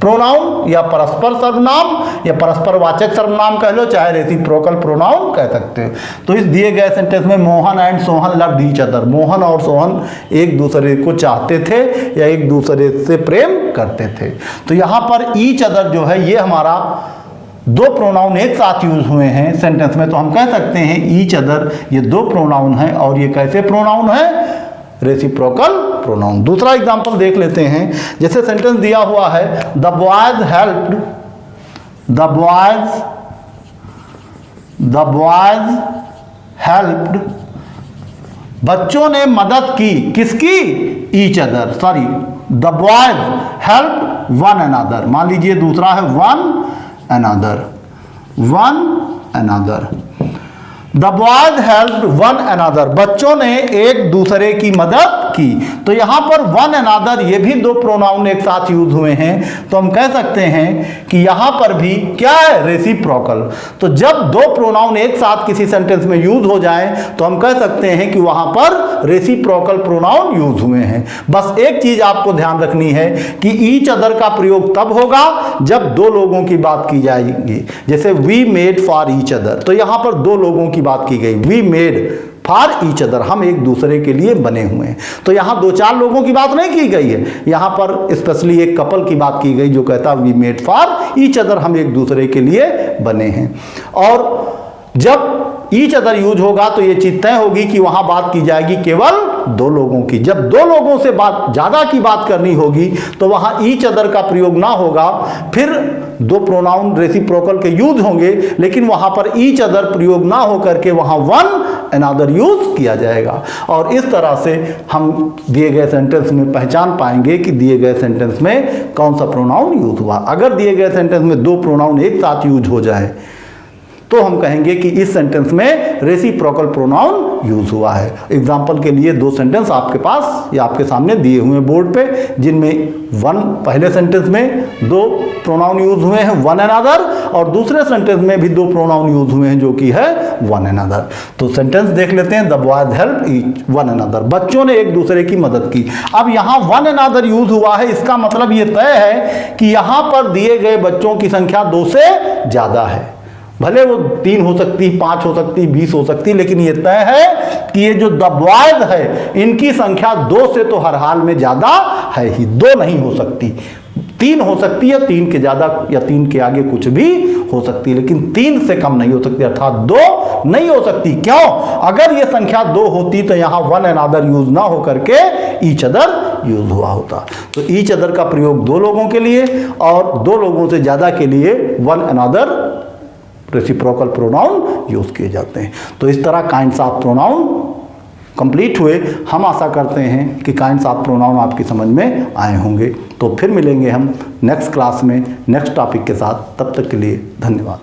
प्रोनाउन या परस्पर सर्वनाम या परस्पर वाचक सर्वनाम कह लो, चाहे रेसिप्रोकल प्रोनाउन कह सकते हो। तो इस दिए गए सेंटेंस में Mohan and Sohan loved each other, Mohan और सोहन एक दूसरे को चाहते थे या एक दूसरे से प्रेम करते थे। तो यहाँ पर ईच अदर जो है ये हमारा दो प्रोनाउन एक साथ यूज हुए हैं सेंटेंस में, तो हम कह सकते हैं ईच अदर ये दो प्रोनाउन है और ये कैसे प्रोनाउन है? Reciprocal pronoun. दूसरा एग्जांपल देख लेते हैं। जैसे सेंटेंस दिया हुआ है the boys helped, the boys helped, बच्चों ने मदद की, किसकी? Each other, sorry the boys help one another. मान लीजिए दूसरा है one another, one another. The boys helped one another, बच्चों ने एक दूसरे की मदद की। तो यहां पर वन अनदर ये भी दो प्रोनाउन एक साथ यूज हुए हैं, तो हम कह सकते हैं कि यहां पर भी क्या है, रेसिप्रोकल। तो जब दो प्रोनाउन एक साथ किसी सेंटेंस में यूज हो जाएं तो हम कह सकते हैं कि वहां पर रेसिप्रोकल प्रोनाउन यूज हुए हैं। बस एक चीज आपको ध्यान रखनी है कि ईच अदर का प्रयोग तब होगा जब दो लोगों की बात की जाएगी। जैसे we made for each other, तो यहां पर दो लोगों की बात की गई, we made for each other, हम एक दूसरे के लिए बने हुए हैं। तो यहां दो चार लोगों की बात नहीं की गई है, यहां पर स्पेशली एक कपल की बात की गई जो कहता we made for each other, हम एक दूसरे के लिए बने हैं। और जब ईच अदर यूज होगा तो यह चीज तय होगी कि वहां बात की जाएगी केवल दो लोगों की। जब दो लोगों से बात ज्यादा की बात करनी होगी तो वहां ईच अदर का प्रयोग ना होगा, फिर दो प्रोनाउन रेसिप्रोकल के यूज होंगे, लेकिन वहां पर ईच अदर प्रयोग ना होकर के वहां वन अनदर यूज किया जाएगा। और इस तरह से हम दिए गए सेंटेंस में पहचान पाएंगे कि दिए गए सेंटेंस में कौन सा प्रोनाउन यूज हुआ। अगर दिए गए सेंटेंस में दो प्रोनाउन एक साथ यूज हो जाए तो हम कहेंगे कि इस सेंटेंस में रेसिप्रोकल प्रोनाउन यूज हुआ है। एग्जाम्पल के लिए दो सेंटेंस आपके पास या आपके सामने दिए हुए बोर्ड पे, जिनमें वन पहले सेंटेंस में दो प्रोनाउन यूज हुए हैं वन अनदर, और दूसरे सेंटेंस में भी दो प्रोनाउन यूज हुए हैं जो कि है वन अनदर। तो सेंटेंस देख लेते हैं, the boys help each one another, बच्चों ने एक दूसरे की मदद की। अब यहाँ वन अनदर यूज हुआ है, इसका मतलब ये तय है कि यहाँ पर दिए गए बच्चों की संख्या दो से ज्यादा है। भले वो 3 हो सकती, 5 हो सकती, 20 हो सकती, लेकिन ये तय है कि ये जो द बॉयज है इनकी संख्या 2 से तो हर हाल में ज्यादा है ही, 2 नहीं हो सकती, 3 हो सकती है, 3 के ज्यादा या 3 के आगे कुछ भी हो सकती है, लेकिन 3 से कम नहीं हो सकती, अर्थात 2 नहीं हो सकती। क्यों? अगर ये संख्या 2 होती तो यहां वन अनदर यूज ना हो करके ईच अदर यूज हुआ होता। तो ईच अदर का प्रयोग दो लोगों के लिए और दो लोगों से ज्यादा के लिए one another reciprocal pronoun use किए जाते हैं। तो इस तरह काइंड्स ऑफ प्रोनाउन कंप्लीट हुए। हम आशा करते हैं कि काइंड्स ऑफ प्रोनाउन आपकी समझ में आए होंगे। तो फिर मिलेंगे हम नेक्स्ट क्लास में नेक्स्ट टॉपिक के साथ। तब तक के लिए धन्यवाद।